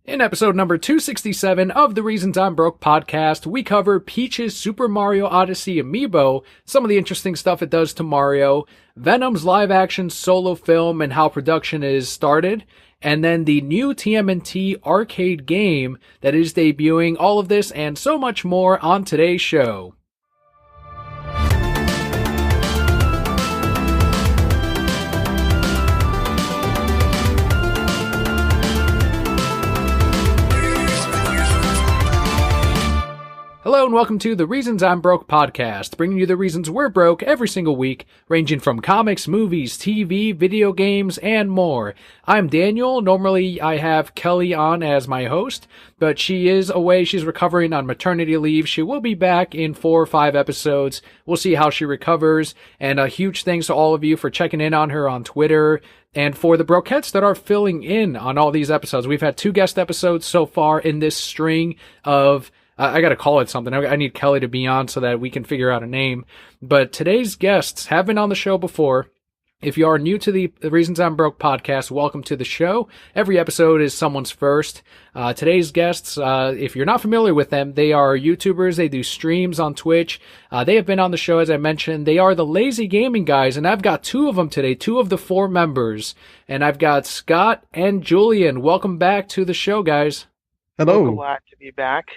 In episode number 267 of the Reasons I'm Broke podcast, we cover Peach's Super Mario Odyssey Amiibo, some of the interesting stuff it does to Mario, Venom's live-action solo film and how production is started, and then the new TMNT Arcade game that is debuting. All of this and so much more on today's show. Hello and welcome to the Reasons I'm Broke podcast, bringing you the reasons we're broke every single week, ranging from comics, movies, TV, video games, and more. I'm Daniel. Normally I have Kelli on as my host, but she is away. She's recovering on maternity leave. She will be back in 4 or 5 episodes. We'll see how she recovers. And a huge thanks to all of you for checking in on her on Twitter and for the Brokettes that are filling in on all these episodes. We've had 2 guest episodes so far in this string of I gotta call it something. I need Kelli to be on so that we can figure out a name. But today's guests have been on the show before. If you are new to the Reasons I'm Broke podcast, welcome to the show. Every episode is someone's first. Today's guests, if you're not familiar with them, they are YouTubers. They do streams on Twitch. They have been on the show, as I mentioned. They are the Lazy Gaming Guys, and I've got 2 of them today, 2 of the 4 members. And I've got Scott and Julian. Welcome back to the show, guys. Hello. So glad to be back.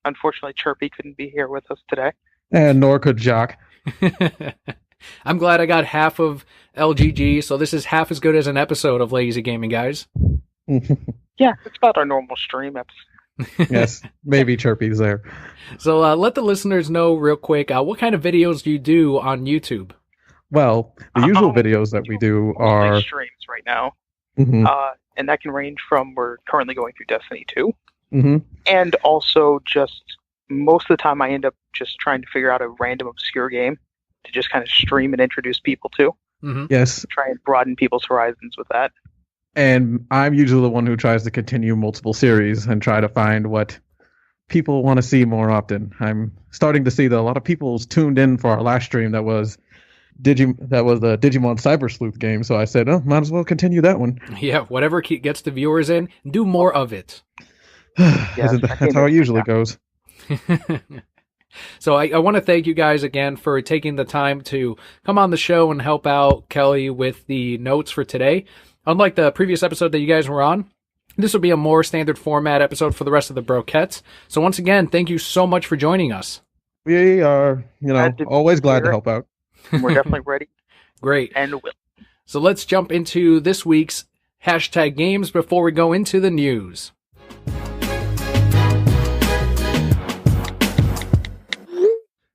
Unfortunately, Chirpy couldn't be here with us today. And nor could Jock. I'm glad I got half of LGG, so this is half as good as an episode of Lazy Gaming Guys. Yeah, it's about our normal stream episode. Yes, maybe Chirpy's there. So let the listeners know real quick, what kind of videos do you do on YouTube? Well, the usual videos that we do are streams right now. Mm-hmm. And that can range from, we're currently going through Destiny 2. Mm-hmm. And also just most of the time I end up just trying to figure out a random obscure game to just kind of stream and introduce people to. Mm-hmm. Yes. Try and broaden people's horizons with that. And I'm usually the one who tries to continue multiple series and try to find what people want to see more often. I'm starting to see that a lot of people's tuned in for our last stream that was the Digimon Cyber Sleuth game, so I said, might as well continue that one. Yeah, whatever gets the viewers in, do more of it. Yes, that's how it usually goes. So I want to thank you guys again for taking the time to come on the show and help out Kelli with the notes for today. Unlike the previous episode that you guys were on, this will be a more standard format episode for the rest of the Brokettes. So once again, thank you so much for joining us. We are, always glad to help out. We're definitely ready. Great. And will. So let's jump into this week's hashtag games before we go into the news.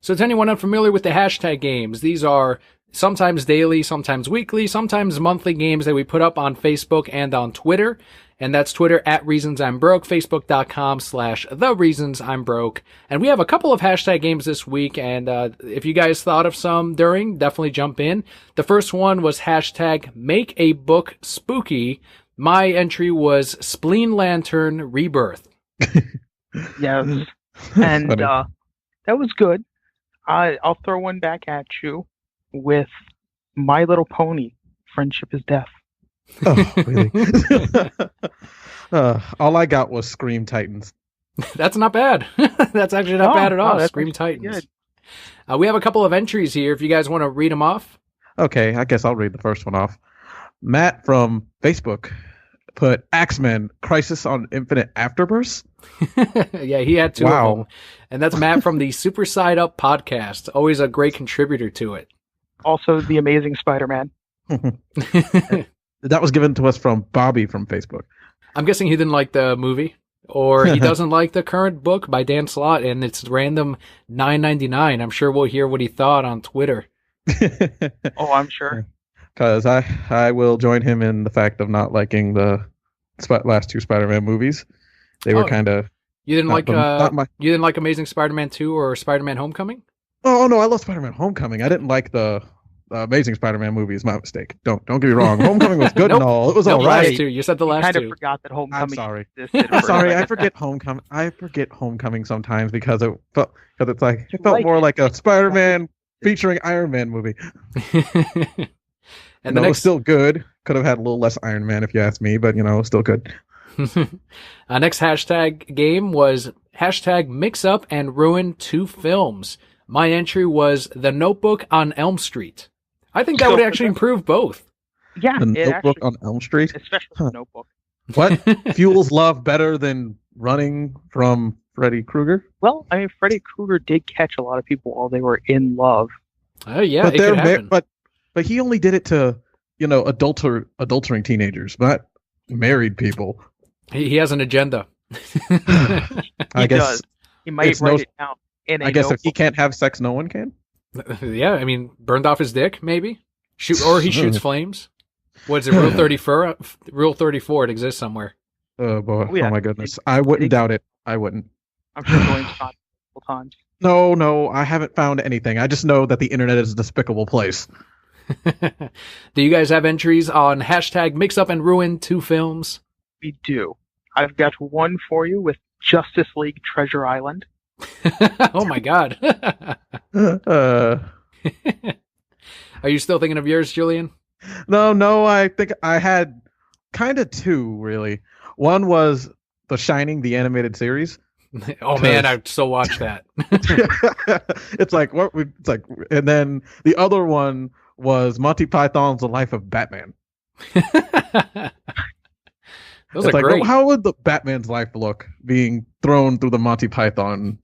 So to anyone unfamiliar with the hashtag games, these are sometimes daily, sometimes weekly, sometimes monthly games that we put up on Facebook and on Twitter. And that's Twitter at Reasons I'm Broke, Facebook.com/The Reasons I'm Broke. And we have a couple of hashtag games this week. And if you guys thought of some during, definitely jump in. The first one was hashtag Make a Book Spooky. My entry was Spleen Lantern Rebirth. Yes. And that was good. I'll throw one back at you with My Little Pony, Friendship is Death. Oh, really? All I got was Scream Titans. That's not bad. That's actually not bad at all. Scream Titans. We have a couple of entries here if you guys want to read them off. Okay, I guess I'll read the first one off. Matt from Facebook put Axeman Crisis on Infinite Afterbirth. Yeah, he had 2 of them. And that's Matt from the Super Side Up podcast. Always a great contributor to it. Also, The Amazing Spider-Man. That was given to us from Bobby from Facebook. I'm guessing he didn't like the movie, or he doesn't like the current book by Dan Slott, and it's random $9.99. I'm sure we'll hear what he thought on Twitter. Oh, I'm sure. Because I will join him in the fact of not liking the last 2 Spider-Man movies. They were kind of... You didn't like you didn't like Amazing Spider-Man 2 or Spider-Man Homecoming? Oh no, I love Spider-Man Homecoming. I didn't like the Amazing Spider-Man movie. Is my mistake. Don't get me wrong. Homecoming was good and all. It was all right. Last 2. You said the last 2. I kind of forgot that Homecoming. I'm sorry. I'm sorry. I forget Homecoming sometimes because it felt more like a Spider-Man featuring Iron Man movie. And it was still good. Could have had a little less Iron Man if you ask me, but still good. Next hashtag game was hashtag mix up and ruin 2 films. My entry was The Notebook on Elm Street. I think that would actually improve both. Yeah, The Notebook actually, on Elm Street? especially the Notebook. What? Fuels love better than running from Freddy Krueger? Well, I mean, Freddy Krueger did catch a lot of people while they were in love. Oh, yeah, But it could happen. but he only did it to, adultering teenagers, not married people. He has an agenda. I guess Does. He might it's write it down in a I guess if he notebook. can't have sex, no one can. Yeah, I mean, burned off his dick, maybe? Or he shoots flames. What's it, Rule 34? Rule 34, it exists somewhere. Oh boy! Oh, yeah. Oh my goodness! I wouldn't doubt it. I wouldn't. I'm sure William's not multiple times. No, I haven't found anything. I just know that the internet is a despicable place. Do you guys have entries on hashtag mix up and ruin 2 films? We do. I've got one for you with Justice League Treasure Island. Oh my god. Are you still thinking of yours, Julian? No. I think I had kind of 2 really. One was The Shining, the animated series. Oh man, I'd still watch that. It's like what? It's like, and then the other one was Monty Python's The Life of Batman. Those It's are like, great. how would the Batman's life look being thrown through the Monty Python,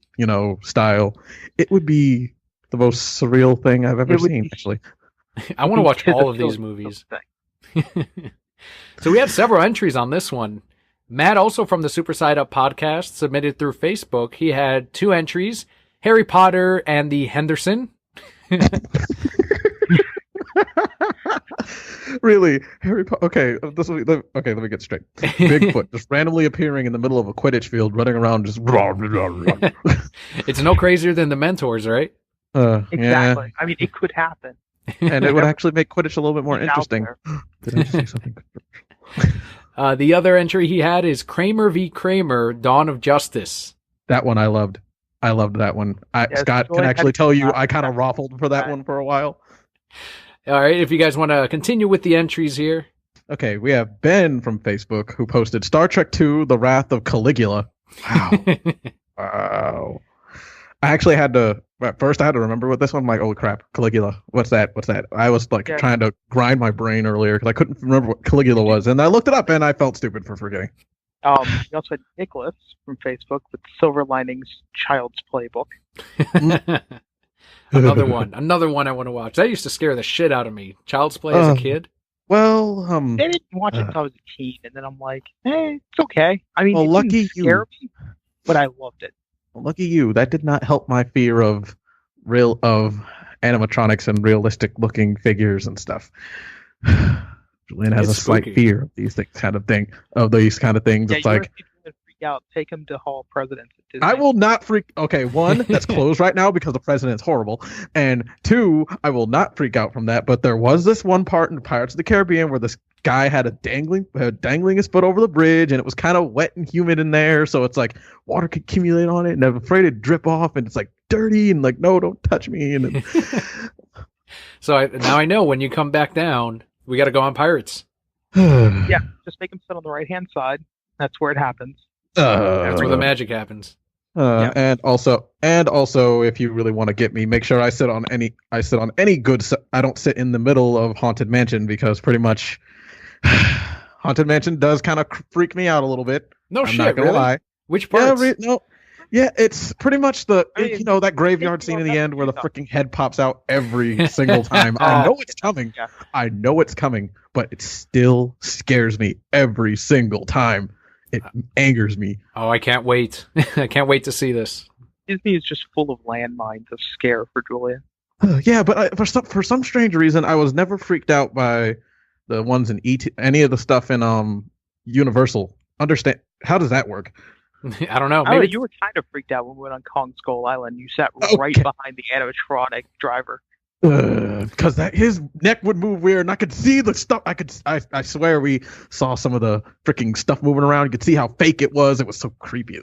style? It would be the most surreal thing I've ever seen, actually. I want to watch all of these movies. So we had several entries on this one. Matt, also from the Super Side Up podcast, submitted through Facebook. He had 2 entries, Harry Potter and the Henderson. Really, Harry Potter? Okay, let me get straight. Bigfoot just randomly appearing in the middle of a Quidditch field, running around just. It's no crazier than the Mentors, right? Exactly. Yeah. I mean, it could happen. And it would actually make Quidditch a little bit more He's out interesting. there. Did I just say something? The other entry he had is Kramer v. Kramer, Dawn of Justice. That one I loved. I loved that one. Scott can actually tell you I kind of raffled for that one for a while. All right, if you guys want to continue with the entries here. Okay, we have Ben from Facebook who posted Star Trek II, The Wrath of Caligula. Wow. Wow. I actually had to, at first I had to remember what this one, I'm like, oh crap, Caligula. What's that? I was trying to grind my brain earlier because I couldn't remember what Caligula was. And I looked it up and I felt stupid for forgetting. We also had Nicholas from Facebook with Silver Linings Child's Playbook. Another one I want to watch. That used to scare the shit out of me. Child's Play as a kid. Well, I didn't watch it until I was a teen, and then I'm like, it's okay. I mean, well, it lucky didn't scare you. me, but I loved it. Well, lucky you. That did not help my fear of animatronics and realistic looking figures and stuff. Julian has It's a slight spooky. fear of these kind of things. Yeah, It's like, freak out. Take him to Hall of Presidents at Disney. I will not freak. Okay, 1, that's closed right now because the president's horrible, and 2, I will not freak out from that. But there was this one part in Pirates of the Caribbean where this guy had dangling his foot over the bridge, and it was kind of wet and humid in there, so it's like water could accumulate on it, and I'm afraid it'd drip off, and it's like dirty, and like no, don't touch me. And So now I know when you come back down, we got to go on Pirates. Yeah, just make him sit on the right hand side. That's where it happens. That's where the magic happens. And also, if you really want to get me, make sure I sit on any good. I don't sit in the middle of Haunted Mansion because pretty much Haunted Mansion does kind of freak me out a little bit. No I'm shit, not gonna really? lie. Which parts? Yeah, it's pretty much that graveyard scene in the end where the freaking head pops out every single time. I know it's coming. Yeah. I know it's coming, but it still scares me every single time. It angers me. Oh, I can't wait. I can't wait to see this. Disney is just full of landmines of scare for Julia. Yeah, but for some strange reason, I was never freaked out by the ones in any of the stuff in Universal. Understand? How does that work? I don't know. Maybe Maybe you were kind of freaked out when we went on Kong Skull Island. You sat right Okay. behind the animatronic driver. Because his neck would move weird, and I could see the stuff. I swear we saw some of the freaking stuff moving around. You could see how fake it was. It was so creepy.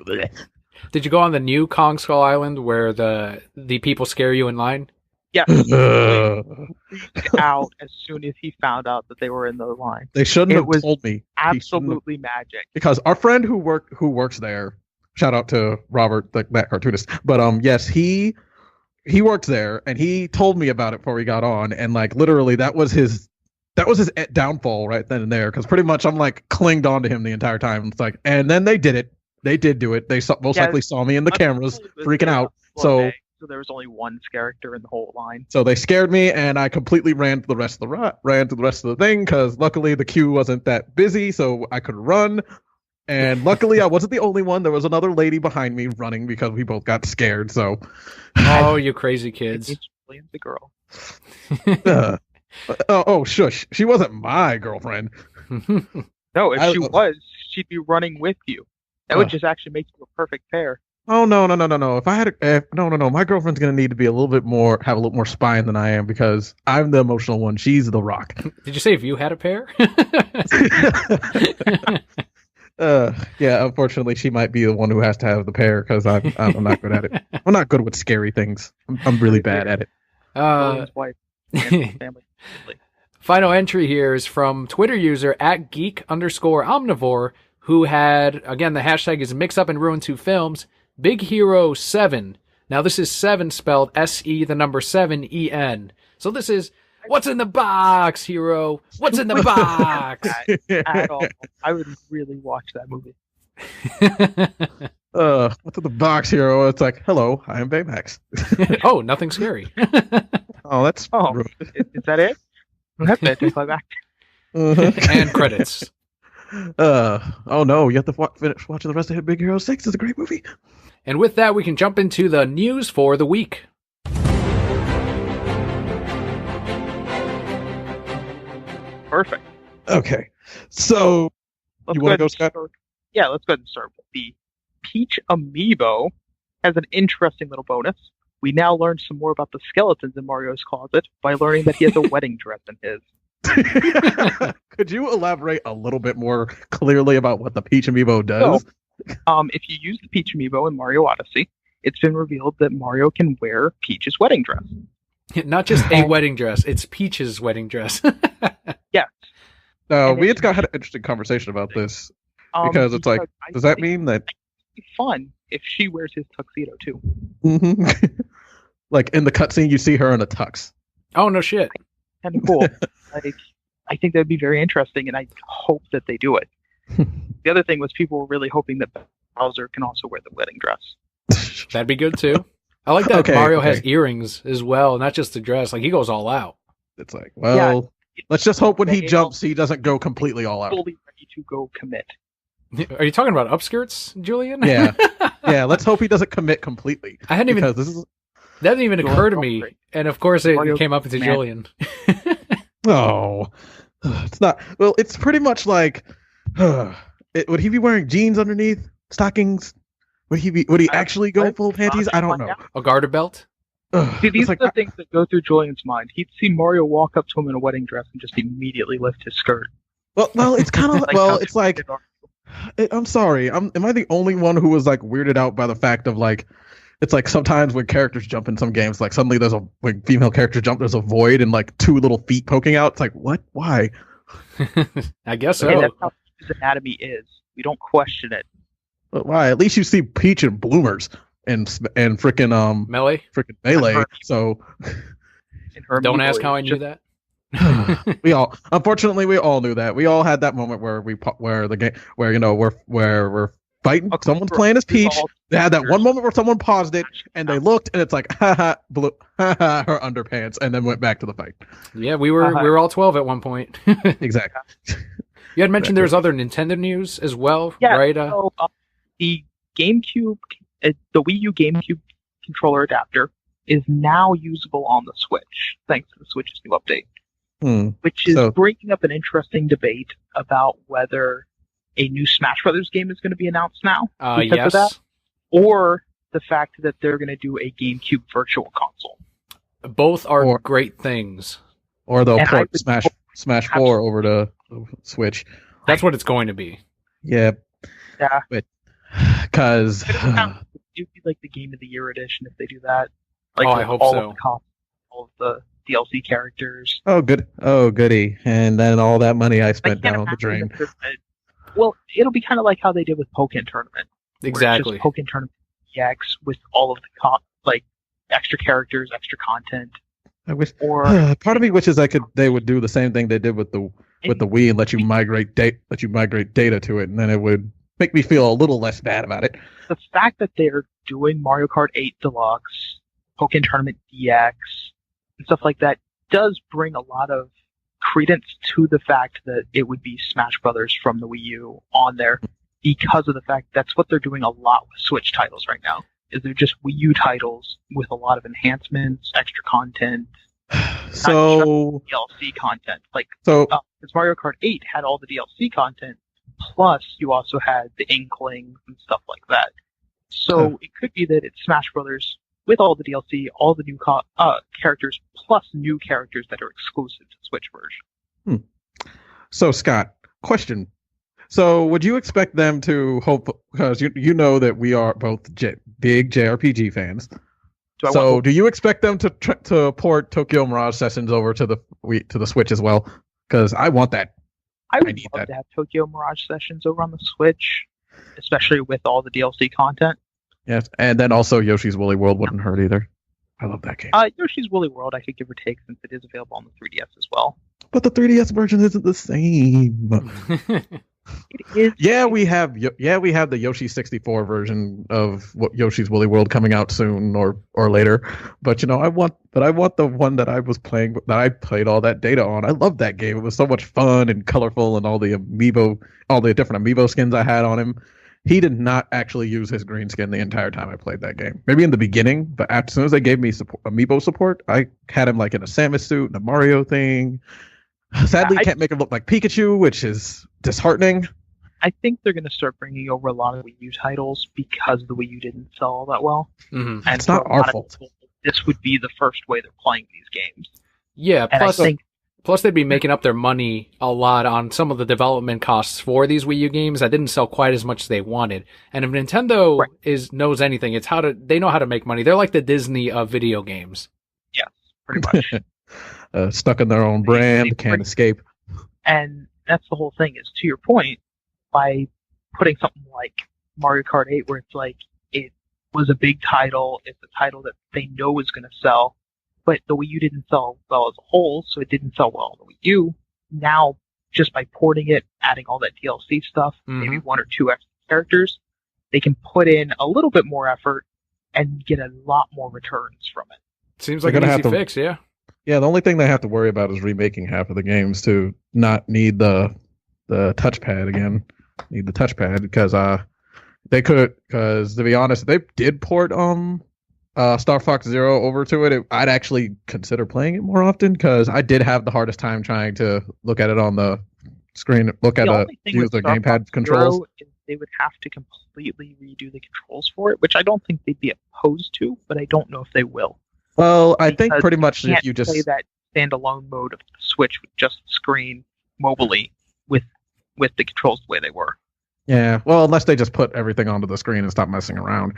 Did you go on the new Kong Skull Island where the people scare you in line? Yeah. Freaked out as soon as he found out that they were in the line. They shouldn't have told me. Absolutely magic. Because our friend who works there, shout out to Robert, that cartoonist. But yes, he worked there, and he told me about it before we got on, and like literally that was his downfall right then and there. Because pretty much I'm like clinged on to him the entire time. It's like, and then they did it. They did do it. They most likely saw me in the cameras freaking out. So there was only one character in the whole line. So they scared me, and I completely ran to the rest of the thing because luckily the queue wasn't that busy, so I could run. And luckily I wasn't the only one. There was another lady behind me running because we both got scared. So, oh, you crazy kids! The girl. Shush! She wasn't my girlfriend. No, if she was, she'd be running with you. That would just actually make you a perfect pair. Oh no! If I had no, my girlfriend's gonna need to be have a little more spine than I am because I'm the emotional one. She's the rock. Did you say if you had a pair? Yeah. Unfortunately, she might be the one who has to have the pair because I'm not good at it. I'm not good with scary things. I'm really bad at it. His wife and family. Final entry here is from Twitter user @geek_omnivore, who had, again, the hashtag is Mix Up and Ruin 2 Films. Big Hero 7. Now this is 7 spelled SE7EN. So this is what's in the box, Hero? What's in the box? At all. I would really watch that movie. What's in the box, Hero? It's like, hello, I am Baymax. Oh, nothing scary. That's rude. Is that it? That's it. Just like that. And credits. Oh no, you have to finish watching the rest of Big Hero 6. It's a great movie. And with that, we can jump into the news for the week. Perfect. Okay. So, you want to go, Scott? Yeah, let's go ahead and start with the Peach Amiibo. Has an interesting little bonus. We now learn some more about the skeletons in Mario's closet by learning that he has a wedding dress in his. Could you elaborate a little bit more clearly about what the Peach Amiibo does? So, if you use the Peach Amiibo in Mario Odyssey, it's been revealed that Mario can wear Peach's wedding dress. Not just a wedding dress, it's Peach's wedding dress. Yes. We had an interesting conversation about this because it's like, does that mean that it's fun if she wears his tuxedo too? Mm-hmm. Like in the cutscene, you see her in a tux. Oh no shit! Kind of cool. I think that'd be very interesting, and I hope that they do it. The other thing was people were really hoping that Bowser can also wear the wedding dress. That'd be good too. I like that Mario has earrings as well, not just the dress. Like he goes all out. It's like, let's just hope when he jumps, he doesn't go completely all out. Fully ready to go commit. Are you talking about upskirts, Julian? Yeah, yeah. Let's hope he doesn't commit completely. I hadn't that didn't even occur to me, and of course it came up into Julian. Oh, it's not. Well, it's pretty much like, would he be wearing jeans underneath stockings? Would he actually go full panties? I don't know. A garter belt? See, these are the things that go through Julian's mind. He'd see Mario walk up to him in a wedding dress and just immediately lift his skirt. Well, it's kind of it's like. I'm sorry. Am I the only one who was like weirded out by the fact of like, it's like sometimes when characters jump in some games, like suddenly when female characters jump, there's a void and like 2 little feet poking out. It's like, what? Why? I guess so. Okay, that's how his anatomy is. We don't question it. But why? At least you see Peach and Bloomers and frickin' Melee. So don't ask how I knew that. Unfortunately we all knew that. We all had that moment where we're fighting. Okay, someone's playing as Peach. They had that one moment where someone paused it and they looked and it's like, her underpants, and then went back to the fight. Yeah, we were all 12 at one point. Exactly. You had mentioned there's other Nintendo news as well, yeah, right? So, the GameCube, the Wii U GameCube controller adapter is now usable on the Switch, thanks to the Switch's new update. Which is bringing up an interesting debate about whether a new Smash Brothers game is going to be announced now because of that, or the fact that they're going to do a GameCube Virtual Console. Both are great things. Or they'll port Smash 4 over to Switch. That's what it's going to be. Yeah. Yeah. Because it'd be like the Game of the Year edition if they do that. Like, I hope so. All all of the DLC characters. Oh, good. Oh, goody. And then all that money I spent down the drain. Well, it'll be kind of like how they did with Pokken Tournament. Exactly. Pokken Tournament EX with all of the extra characters, extra content. I wish. Part of me wishes they would do the same thing they did with the Wii and let you migrate data to it, and then it would make me feel a little less bad about it. The fact that they're doing Mario Kart 8 Deluxe, Pokken Tournament DX, and stuff like that does bring a lot of credence to the fact that it would be Smash Brothers from the Wii U on there, because of the fact that's what they're doing a lot with Switch titles right now. Is they're just Wii U titles with a lot of enhancements, extra content, so DLC content. Because Mario Kart 8 had all the DLC content, plus you also had the Inklings and stuff like that. So it could be that it's Smash Brothers with all the DLC, all the new characters, plus new characters that are exclusive to the Switch version. So, Scott, question. So, would you expect them to hope, because you know that we are both big JRPG fans. Do you expect them to port Tokyo Mirage Sessions over to the Switch as well? Because I want that. I would love to have Tokyo Mirage Sessions over on the Switch, especially with all the DLC content. Yes, and then also Yoshi's Woolly World wouldn't hurt either. I love that game. Yoshi's Woolly World I could give or take, since it is available on the 3DS as well. But the 3DS version isn't the same. It is. Yeah, we have the Yoshi 64 version of Yoshi's Woolly World coming out soon or later. But I want the one that I was playing, that I played all that data on. I loved that game. It was so much fun and colorful, and all the different Amiibo skins I had on him. He did not actually use his green skin the entire time I played that game. Maybe in the beginning, but as soon as they gave me Amiibo support, I had him like in a Samus suit and a Mario thing. Sadly, can't make him look like Pikachu, which is disheartening. I think they're going to start bringing over a lot of Wii U titles because the Wii U didn't sell all that well. Mm-hmm. And it's not our fault. This would be the first way they're playing these games. Yeah, plus they'd be making up their money a lot on some of the development costs for these Wii U games that didn't sell quite as much as they wanted. And if Nintendo knows anything, it's they know how to make money. They're like the Disney of video games. Yes, pretty much. Stuck in their own brand, can't escape. And that's the whole thing, is to your point, by putting something like Mario Kart 8, where it's like, it was a big title, it's a title that they know is going to sell, but the Wii U didn't sell well as a whole, so it didn't sell well on the Wii U. Now, just by porting it, adding all that DLC stuff, maybe one or two extra characters, they can put in a little bit more effort and get a lot more returns from it. Seems like an easy fix, yeah. Yeah, the only thing they have to worry about is remaking half of the games to not need the touchpad again. Need the touchpad because to be honest, if they did port Star Fox Zero over to it, I'd actually consider playing it more often, because I did have the hardest time trying to look at it on the screen, use the gamepad controls. They would have to completely redo the controls for it, which I don't think they'd be opposed to, but I don't know if they will. Well, I think pretty much if you just play that standalone mode of the Switch with just the screen mobily with the controls the way they were. Yeah, well, unless they just put everything onto the screen and stop messing around.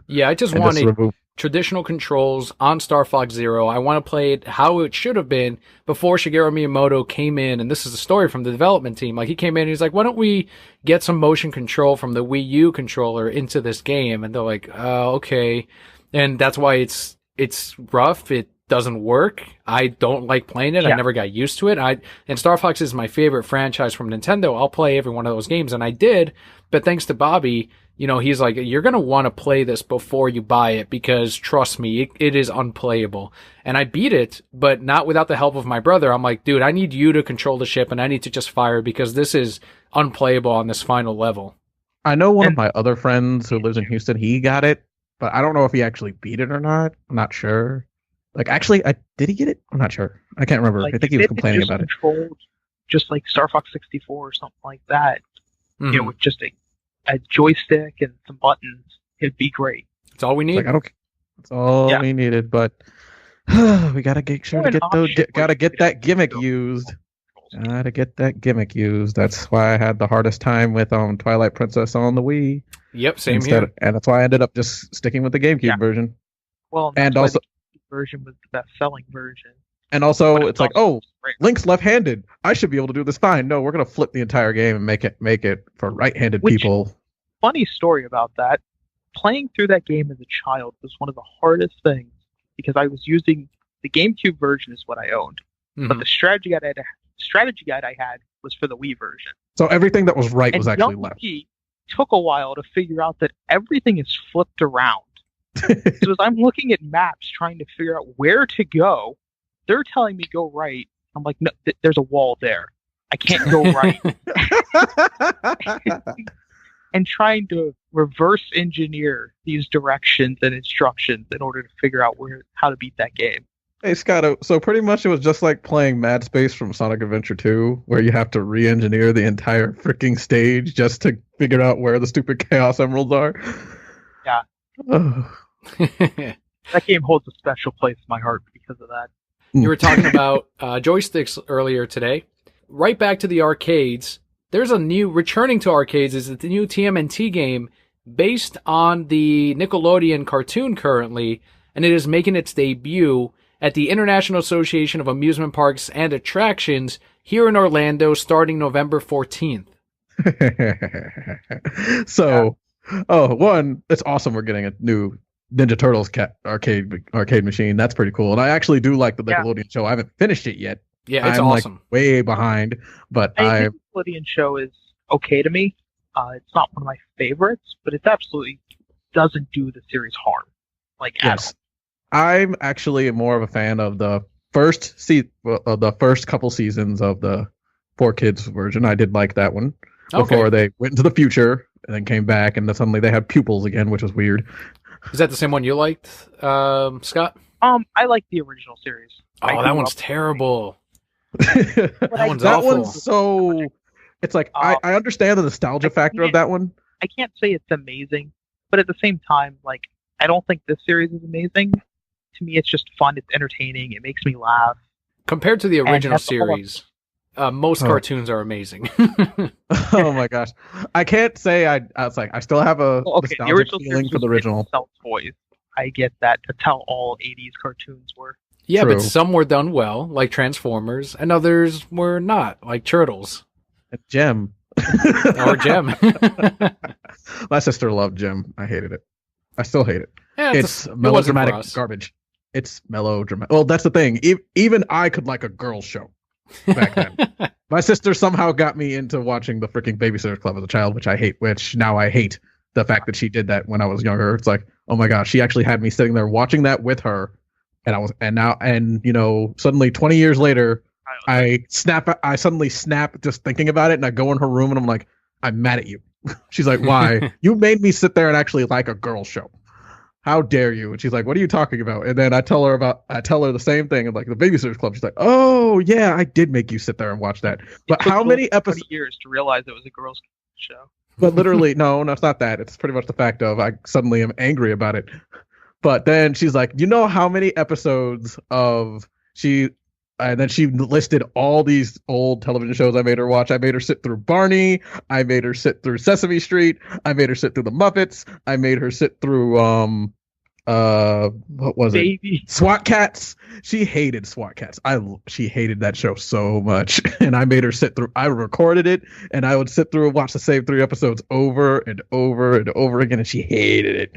Yeah, I just wanted traditional controls on Star Fox Zero. I want to play it how it should have been before Shigeru Miyamoto came in, and this is a story from the development team. Like, he came in and he's like, why don't we get some motion control from the Wii U controller into this game? And they're like, okay. And that's why it's rough. It doesn't work. I don't like playing it. Yeah. I never got used to it. And Star Fox is my favorite franchise from Nintendo. I'll play every one of those games, and I did. But thanks to Bobby, he's like, you're going to want to play this before you buy it, because trust me, it is unplayable. And I beat it, but not without the help of my brother. I'm like, dude, I need you to control the ship, and I need to just fire, because this is unplayable on this final level. I know one of my other friends who lives in Houston, he got it, but I don't know if he actually beat it or not. I'm not sure. Like, actually, did he get it? I'm not sure. I can't remember. I think he was complaining about it. Just like Star Fox 64 or something like that, with just a joystick and some buttons, it'd be great. That's all we need. That's all we needed, but we gotta get that gimmick used. Gotta get that gimmick used. That's why I had the hardest time with Twilight Princess on the Wii. Yep, same here. And that's why I ended up just sticking with the GameCube version. Well, and also version was the best-selling version. And also, it's like, oh, Link's left-handed. I should be able to do this fine. No, we're going to flip the entire game and make it for right-handed people. Funny story about that. Playing through that game as a child was one of the hardest things because I was using the GameCube version is what I owned, but the strategy guide I had was for the Wii version. So everything that was right was actually left. It took a while to figure out that everything is flipped around. So as I'm looking at maps trying to figure out where to go, they're telling me go right. I'm like, no, there's a wall there. I can't go right. And trying to reverse engineer these directions and instructions in order to figure out how to beat that game. Hey, Scott, so pretty much it was just like playing Mad Space from Sonic Adventure 2, where you have to re-engineer the entire freaking stage just to figure out where the stupid Chaos Emeralds are. Yeah. That game holds a special place in my heart because of that. You were talking about joysticks earlier today. Right back to the arcades. There's a new, returning to arcades is the new TMNT game based on the Nickelodeon cartoon currently, and it is making its debut at the International Association of Amusement Parks and Attractions here in Orlando starting November 14th. So, it's awesome we're getting a new Ninja Turtles arcade machine. That's pretty cool. And I actually do like the Nickelodeon show. I haven't finished it yet. Yeah, it's I'm awesome. Like way behind, but the Nickelodeon show is okay to me. It's not one of my favorites, but it absolutely doesn't do the series harm. At all. I'm actually more of a fan of the first couple seasons of the 4Kids version. I did like that one before they went into the future and then came back, and then suddenly they had pupils again, which was weird. Is that the same one you liked, Scott? I like the original series. Oh, that one's terrible. That one's so. It's like I understand the nostalgia factor of that one. I can't say it's amazing, but at the same time, I don't think this series is amazing. To me, it's just fun. It's entertaining. It makes me laugh. Compared to the original series, most cartoons are amazing. Oh my gosh, I can't say I was like I still have a nostalgic feeling for the original. Sell toys. I get that. That's how all '80s cartoons were. Yeah, True. But some were done well, like Transformers, and others were not, like Turtles. Gem. Or Gem. My sister loved Gem. I hated it. I still hate it. Yeah, it's melodramatic garbage. It's melodramatic. Well, that's the thing. Even I could like a girl show back then. My sister somehow got me into watching the freaking Babysitter's Club as a child, which I hate. Which now I hate the fact that she did that when I was younger. It's like, oh my gosh, she actually had me sitting there watching that with her. And suddenly 20 years later, I suddenly snap just thinking about it, and I go in her room and I'm like, I'm mad at you. She's like, why? You made me sit there and actually like a girl show. How dare you? And she's like, what are you talking about? And then I tell her the same thing, and like the Babysitter's Club. She's like, oh yeah, I did make you sit there and watch that. But how many episodes? 20 years to realize it was a girls' show. But literally, no, it's not that. It's pretty much the fact of I suddenly am angry about it. But then she's like, you know how many episodes of and then she listed all these old television shows I made her watch. I made her sit through Barney. I made her sit through Sesame Street. I made her sit through the Muppets. I made her sit through what was it? SWAT Cats. She hated SWAT Cats. She hated that show so much. And I made her sit through. I recorded it, and I would sit through and watch the same 3 episodes over and over and over again, and she hated it.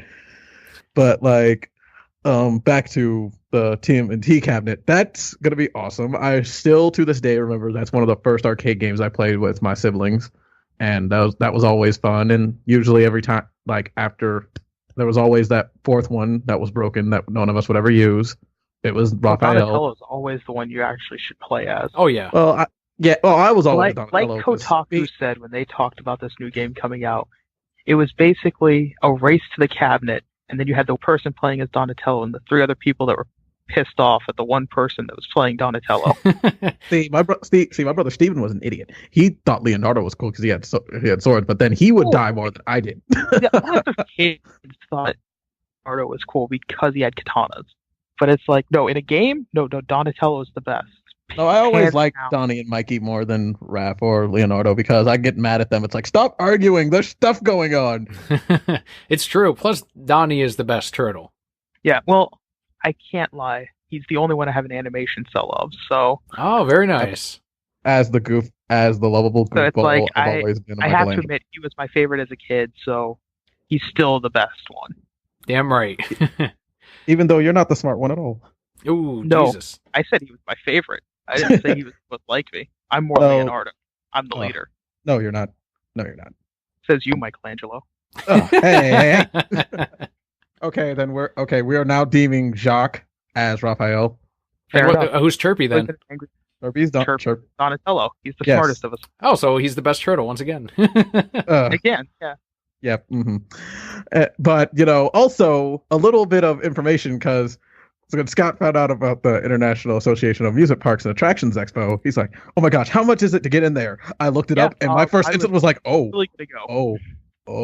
But back to the TMNT cabinet, that's gonna be awesome. I still to this day remember that's one of the first arcade games I played with my siblings, and that was always fun. And usually every time, after, there was always that 4th one that was broken that none of us would ever use. It was Raphael. Donatello is always the one you actually should play as. Oh yeah. Well, I was always Donatello. Like Kotaku said when they talked about this new game coming out, it was basically a race to the cabinet. And then you had the person playing as Donatello and the 3 other people that were pissed off at the one person that was playing Donatello. My brother Steven was an idiot. He thought Leonardo was cool because he had swords, but then he would die more than I did. Yeah, other kids thought Leonardo was cool because he had katanas. But it's like, no, in a game, no, Donatello is the best. No, I always liked Donnie and Mikey more than Raph or Leonardo because I get mad at them. It's like, stop arguing. There's stuff going on. It's true. Plus, Donnie is the best turtle. Yeah, well, I can't lie. He's the only one I have an animation cell of. So. Oh, very nice. As the lovable goofball, So it's like I've always been. I have to admit, he was my favorite as a kid. So he's still the best one. Damn right. Even though you're not the smart one at all. Ooh, no, Jesus. I said he was my favorite. I didn't say he was like me. I'm more Leonardo. I'm the leader. No, you're not. No, you're not. Says you, Michelangelo. Oh, hey. Okay, then we are now deeming Jacques as Raphael. Who's Chirpy then? Chirpy's Donatello. He's the smartest of us. Oh, so he's the best turtle once again. Again, yeah. Yep. Mm-hmm. But also a little bit of information because when Scott found out about the International Association of Amusement Parks and Attractions Expo, he's like, "Oh my gosh, how much is it to get in there?" I looked it up, and my first instinct was like, "Oh, really gonna go.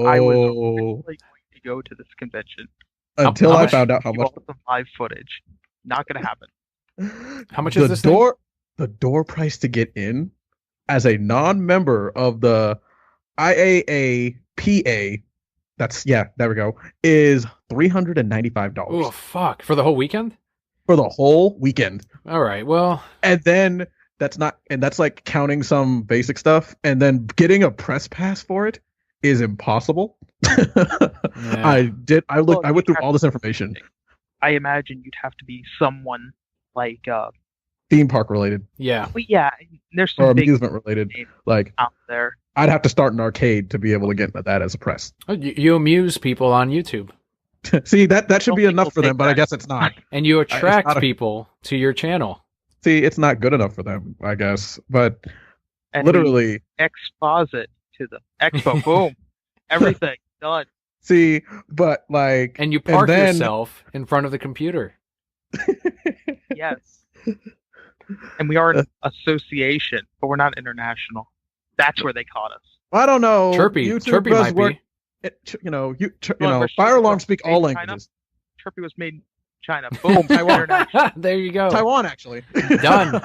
I was really going to go to this convention until I found out how much." Some live footage. Not gonna happen. How much is this thing? The door price to get in as a non-member of the IAAPA, there we go, is $395. Oh, fuck. For the whole weekend? For the whole weekend. All right, well. And then that's like counting some basic stuff, and then getting a press pass for it is impossible. Yeah. I went through all this information. I imagine you'd have to be someone like theme park related. Yeah. Well, yeah, there's some or amusement related. Like out there. I'd have to start an arcade to be able to get into that as a press. Oh, you amuse people on YouTube. See, that should be enough for them, but I guess it's not. And you attract people to your channel. See, it's not good enough for them, I guess. But and literally exposit to the expo. Boom. Everything done. See, but like, and you park yourself in front of the computer. Yes. And we are an association, but we're not international. That's where they caught us. I don't know. Chirpy might be. Fire alarms speak all languages. Chirpy was made in China. Boom. Taiwan. There you go. Taiwan, actually. Done.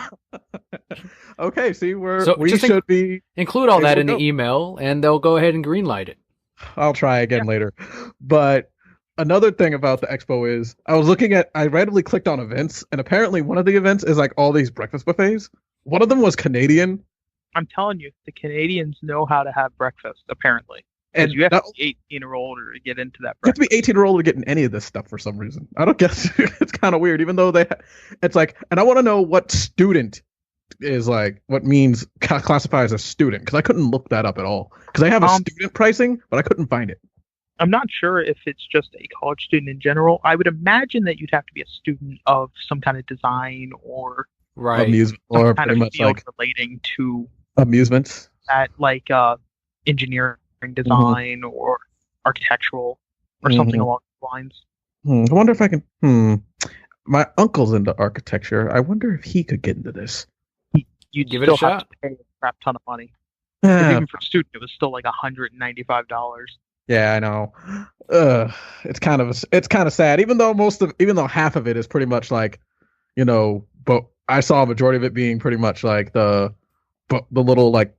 Okay, see, we should be include all that in the email, and they'll go ahead and greenlight it. I'll try again later. But another thing about the expo is I randomly clicked on events, and apparently one of the events is like all these breakfast buffets. One of them was Canadian. I'm telling you, the Canadians know how to have breakfast, apparently. And you have to be 18 or older to get into that breakfast. You have to be 18 or older to get in any of this stuff for some reason. I don't guess. It's kind of weird, even though it's like, and I want to know what student is like, what means classifies as student, because I couldn't look that up at all. Because I have a student pricing, but I couldn't find it. I'm not sure if it's just a college student in general. I would imagine that you'd have to be a student of some kind of design or amusement, or pretty much like relating to amusements. That like engineering design or architectural or something along those lines. I wonder if I can. My uncle's into architecture. I wonder if he could get into this. You'd give still it a shot. Have to pay a crap ton of money. Even for a student, it was still like $195. Yeah, I know. It's kind of sad. Even though half of it is pretty much like, but I saw a majority of it being pretty much like the little like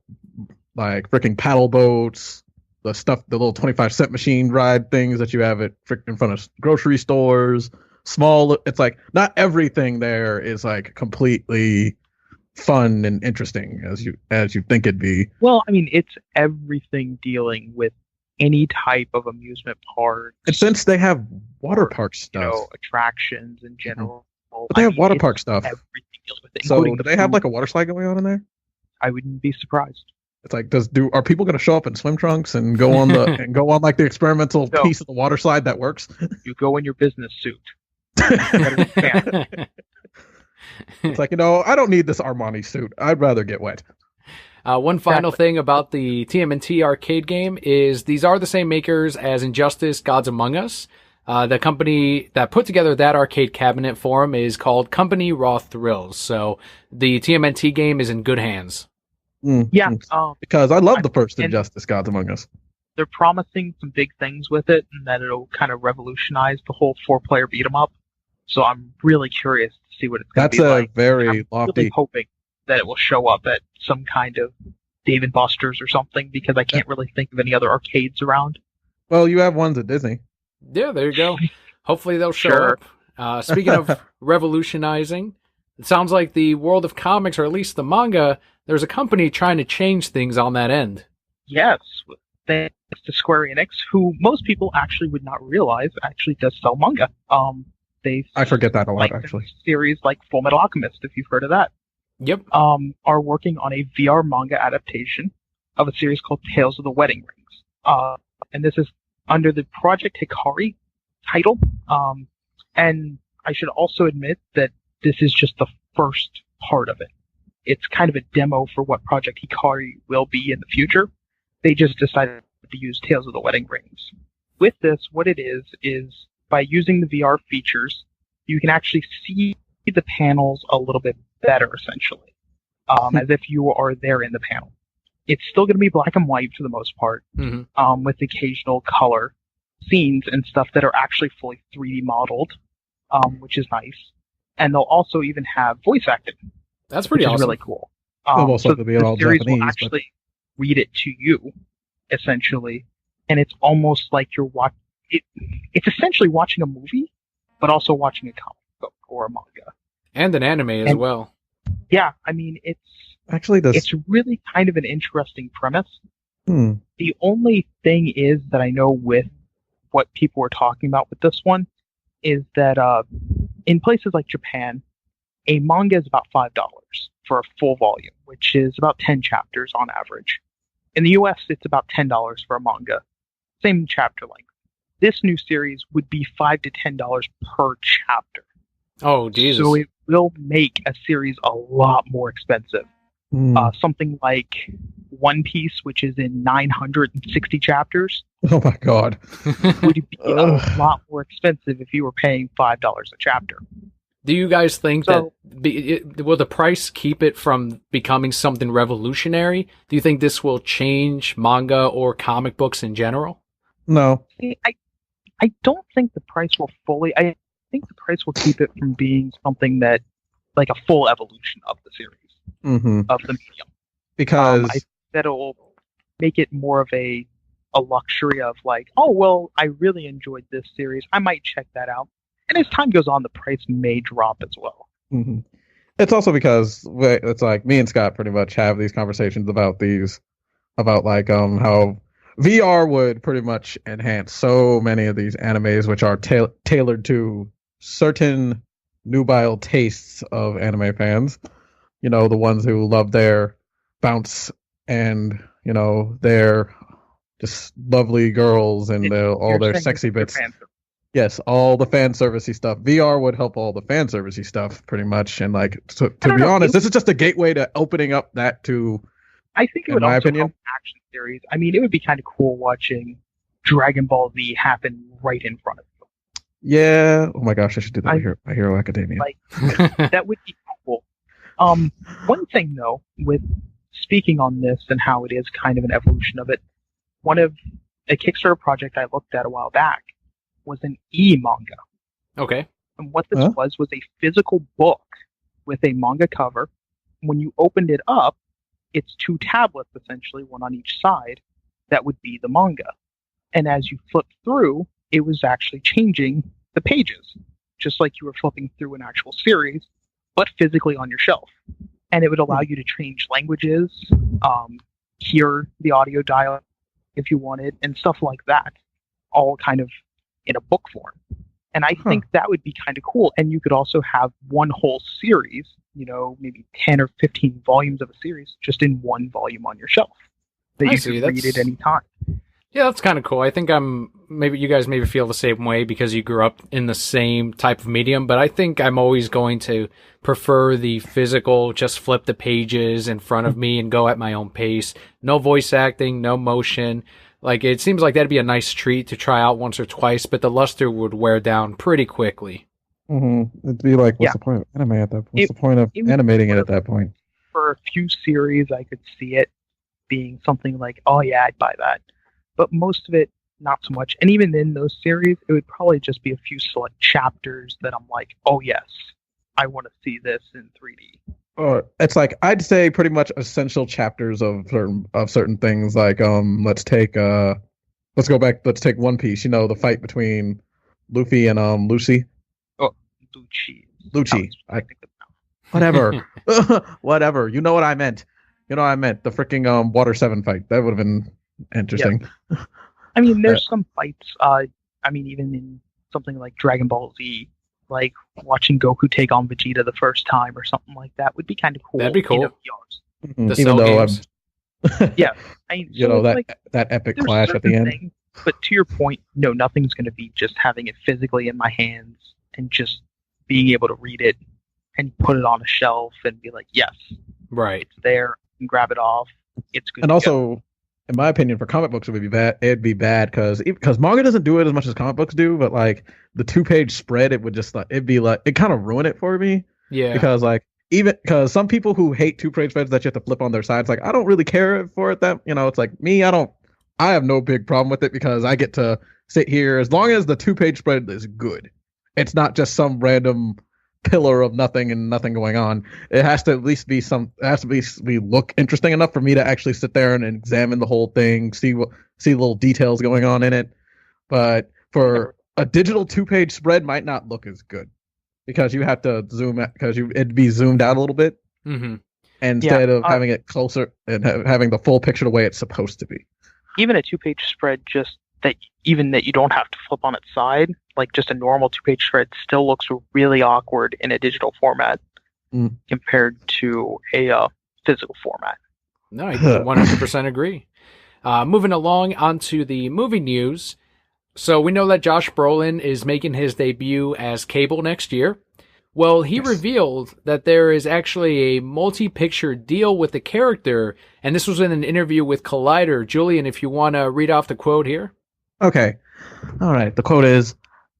freaking paddle boats, the little 25-cent machine ride things that you have in front of grocery stores. Small. It's like not everything there is like completely fun and interesting as you think it'd be. Well, I mean, it's everything dealing with any type of amusement park. And since they have water park stuff, attractions in general. But they have water park stuff. Everything dealing with it. So do they have like a water slide going on in there? I wouldn't be surprised. It's like, are people going to show up in swim trunks and go on like the experimental piece of the water slide that works? You go in your business suit. It's like, I don't need this Armani suit. I'd rather get wet. One final thing about the TMNT Arcade game is these are the same makers as Injustice: Gods Among Us. The company that put together that arcade cabinet for them is called Company Raw Thrills. So the TMNT game is in good hands. Yeah. Because I love the first Injustice: Gods Among Us. They're promising some big things with it, and that it'll kind of revolutionize the whole 4-player beat 'em up. So I'm really curious to see what it's going to be like. That's a very I'm lofty. really hoping that it will show up at some kind of Dave & Buster's or something, because I can't really think of any other arcades around. Well, you have ones at Disney. Yeah, there you go. Hopefully they'll show up. Speaking of revolutionizing, it sounds like the world of comics, or at least the manga, there's a company trying to change things on that end. Yes, thanks to Square Enix, who most people actually would not realize actually does sell manga. I forget that a lot, actually. Series like Full Metal Alchemist, if you've heard of that. Yep. Are working on a VR manga adaptation of a series called Tales of the Wedding Rings. And this is under the Project Hikari title. And I should also admit that this is just the first part of it. It's kind of a demo for what Project Hikari will be in the future. They just decided to use Tales of the Wedding Rings. With this, what it is by using the VR features, you can actually see the panels a little bit better, essentially, as if you are there in the panel. It's still going to be black and white for the most part, with occasional color scenes and stuff that are actually fully 3D modeled, which is nice. And they'll also even have voice acting. That's pretty awesome. Which is really cool. So the all series Japanese, will actually read it to you, essentially, and it's almost like you're watching. It's essentially watching a movie, but also watching a comic book or a manga. And an anime as well. Yeah, I mean, it's really kind of an interesting premise. The only thing is that I know with what people were talking about with this one is that in places like Japan, a manga is about $5 for a full volume, which is about 10 chapters on average. In the US, it's about $10 for a manga, same chapter length. This new series would be $5 to $10 per chapter. Oh, Jesus. So it will make a series a lot more expensive. Something like One Piece, which is in 960 chapters. Oh my God. Would be a lot more expensive if you were paying $5 a chapter. Do you guys think that will the price keep it from becoming something revolutionary? Do you think this will change manga or comic books in general? No. I don't think the price will fully. I think the price will keep it from being something that, like a full evolution of the series, of the medium. Because I think that it will make it more of a luxury of like, oh, well, I really enjoyed this series. I might check that out. And as time goes on, the price may drop as well. It's also because it's like me and Scott pretty much have these conversations about like how VR would pretty much enhance so many of these animes, which are tailored to certain nubile tastes of anime fans. You know, the ones who love their bounce and, you know, their just lovely girls and all their sexy bits. Yes, all the fan servicey stuff. VR would help all the fan servicey stuff pretty much. And like, to be honest, this is just a gateway to opening up that to, I think it would also help action series. I mean, it would be kind of cool watching Dragon Ball Z happen right in front of you. Yeah. Oh my gosh, I should do that with My Hero Academia. Like, that would be cool. One thing though, with speaking on this and how it is kind of an evolution of it, one of a Kickstarter project I looked at a while back was an e-manga. Okay. And what this was a physical book with a manga cover. When you opened it up, it's two tablets, essentially, one on each side, that would be the manga. And as you flip through, it was actually changing the pages, just like you were flipping through an actual series, but physically on your shelf. And it would allow you to change languages, hear the audio dialogue if you wanted, and stuff like that, all kind of in a book form. And I think that would be kind of cool. And you could also have one whole series, you know, maybe 10 or 15 volumes of a series just in one volume on your shelf that you could read at any time. Yeah, that's kind of cool. I think maybe you guys maybe feel the same way because you grew up in the same type of medium, but I think I'm always going to prefer the physical, just flip the pages in front of me and go at my own pace. No voice acting, no motion. Like, it seems like that'd be a nice treat to try out once or twice, but the luster would wear down pretty quickly. It'd be like, what's the point of anime at that point? What's the point of animating it at that point? For a few series, I could see it being something like, oh yeah, I'd buy that. But most of it, not so much. And even in those series, it would probably just be a few select chapters that I'm like, oh yes, I want to see this in 3D. It's like, I'd say pretty much essential chapters of certain things. Like, let's take One Piece. You know, the fight between Luffy and Lucy. Lucci. Whatever. Whatever. You know what I meant. The freaking Water 7 fight. That would have been interesting. Yeah. I mean, there's some fights. Even in something like Dragon Ball Z, like watching Goku take on Vegeta the first time or something like that would be kind of cool. That'd be cool. The Even though games. Yeah. That epic clash at the end. But to your point, no, nothing's going to be just having it physically in my hands and just being able to read it and put it on a shelf and be like, yes, right, it's there, and grab it off. It's good. And also, in my opinion, for comic books, it would be bad. It'd be bad because manga doesn't do it as much as comic books do. But like the 2-page spread, it would just it kind of ruin it for me. Yeah, because some people who hate 2-page spreads that you have to flip on their sides, like I don't really care for it. That it's like me, I have no big problem with it because I get to sit here as long as the 2-page spread is good. It's not just some random pillar of nothing and nothing going on. It has to at least be look interesting enough for me to actually sit there and examine the whole thing, see little details going on in it. But for a digital 2-page spread might not look as good because you have to zoom out because it'd be zoomed out a little bit instead of having it closer and having the full picture the way it's supposed to be. Even a 2-page spread, just that you don't have to flip on its side, like just a normal 2-page spread still looks really awkward in a digital format compared to a physical format. No, I 100% agree. Moving along onto the movie news. So we know that Josh Brolin is making his debut as Cable next year. Well, he revealed that there is actually a multi-picture deal with the character, and this was in an interview with Collider. Julian, if you want to read off the quote here. Okay. All right. The quote is,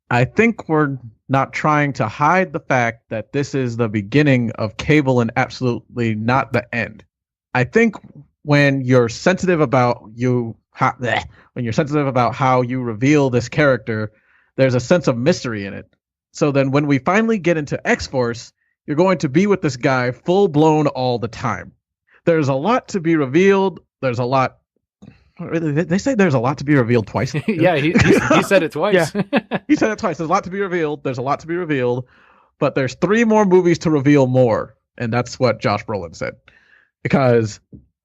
I think we're not trying to hide the fact that this is the beginning of Cable and absolutely not the end. I think when you're sensitive about how you reveal this character, there's a sense of mystery in it. So then when we finally get into X-Force, you're going to be with this guy full-blown all the time. There's a lot to be revealed. There's a lot... They say there's a lot to be revealed twice. Yeah, he said it twice. Yeah. He said it twice. There's a lot to be revealed. There's a lot to be revealed. But there's 3 more movies to reveal more. And that's what Josh Brolin said. Because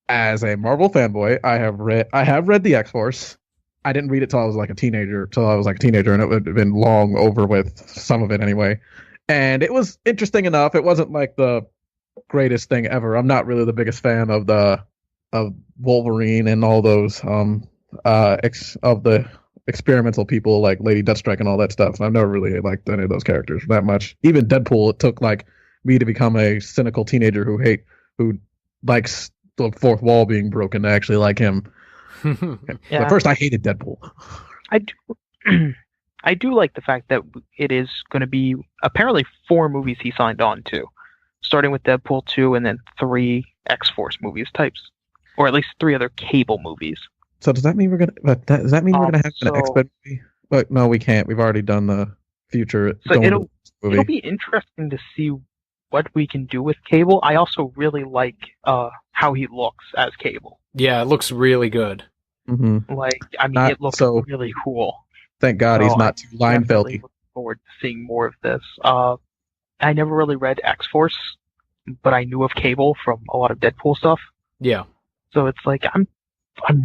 as a Marvel fanboy, I have read the X-Force. I didn't read it till I was like a teenager, and it would have been long over with some of it anyway. And it was interesting enough. It wasn't like the greatest thing ever. I'm not really the biggest fan of Wolverine and all those of the experimental people like Lady Deathstrike and all that stuff. I've never really liked any of those characters that much. Even Deadpool, it took like me to become a cynical teenager who likes the fourth wall being broken to actually like him. Yeah. At first, I hated Deadpool. I do like the fact that it is going to be apparently 4 movies he signed on to, starting with Deadpool 2 and then 3 X-Force movies types, or at least 3 other Cable movies. So does that mean we're gonna? Does that mean we're gonna have an X-Men movie? But no, we can't. We've already done the future. So it'll be interesting to see what we can do with Cable. I also really like how he looks as Cable. Yeah, it looks really good. Mm-hmm. It looks really cool. Thank God he's not too Linefeldy. Really look forward to seeing more of this. I never really read X-Force, but I knew of Cable from a lot of Deadpool stuff. Yeah. So it's like I'm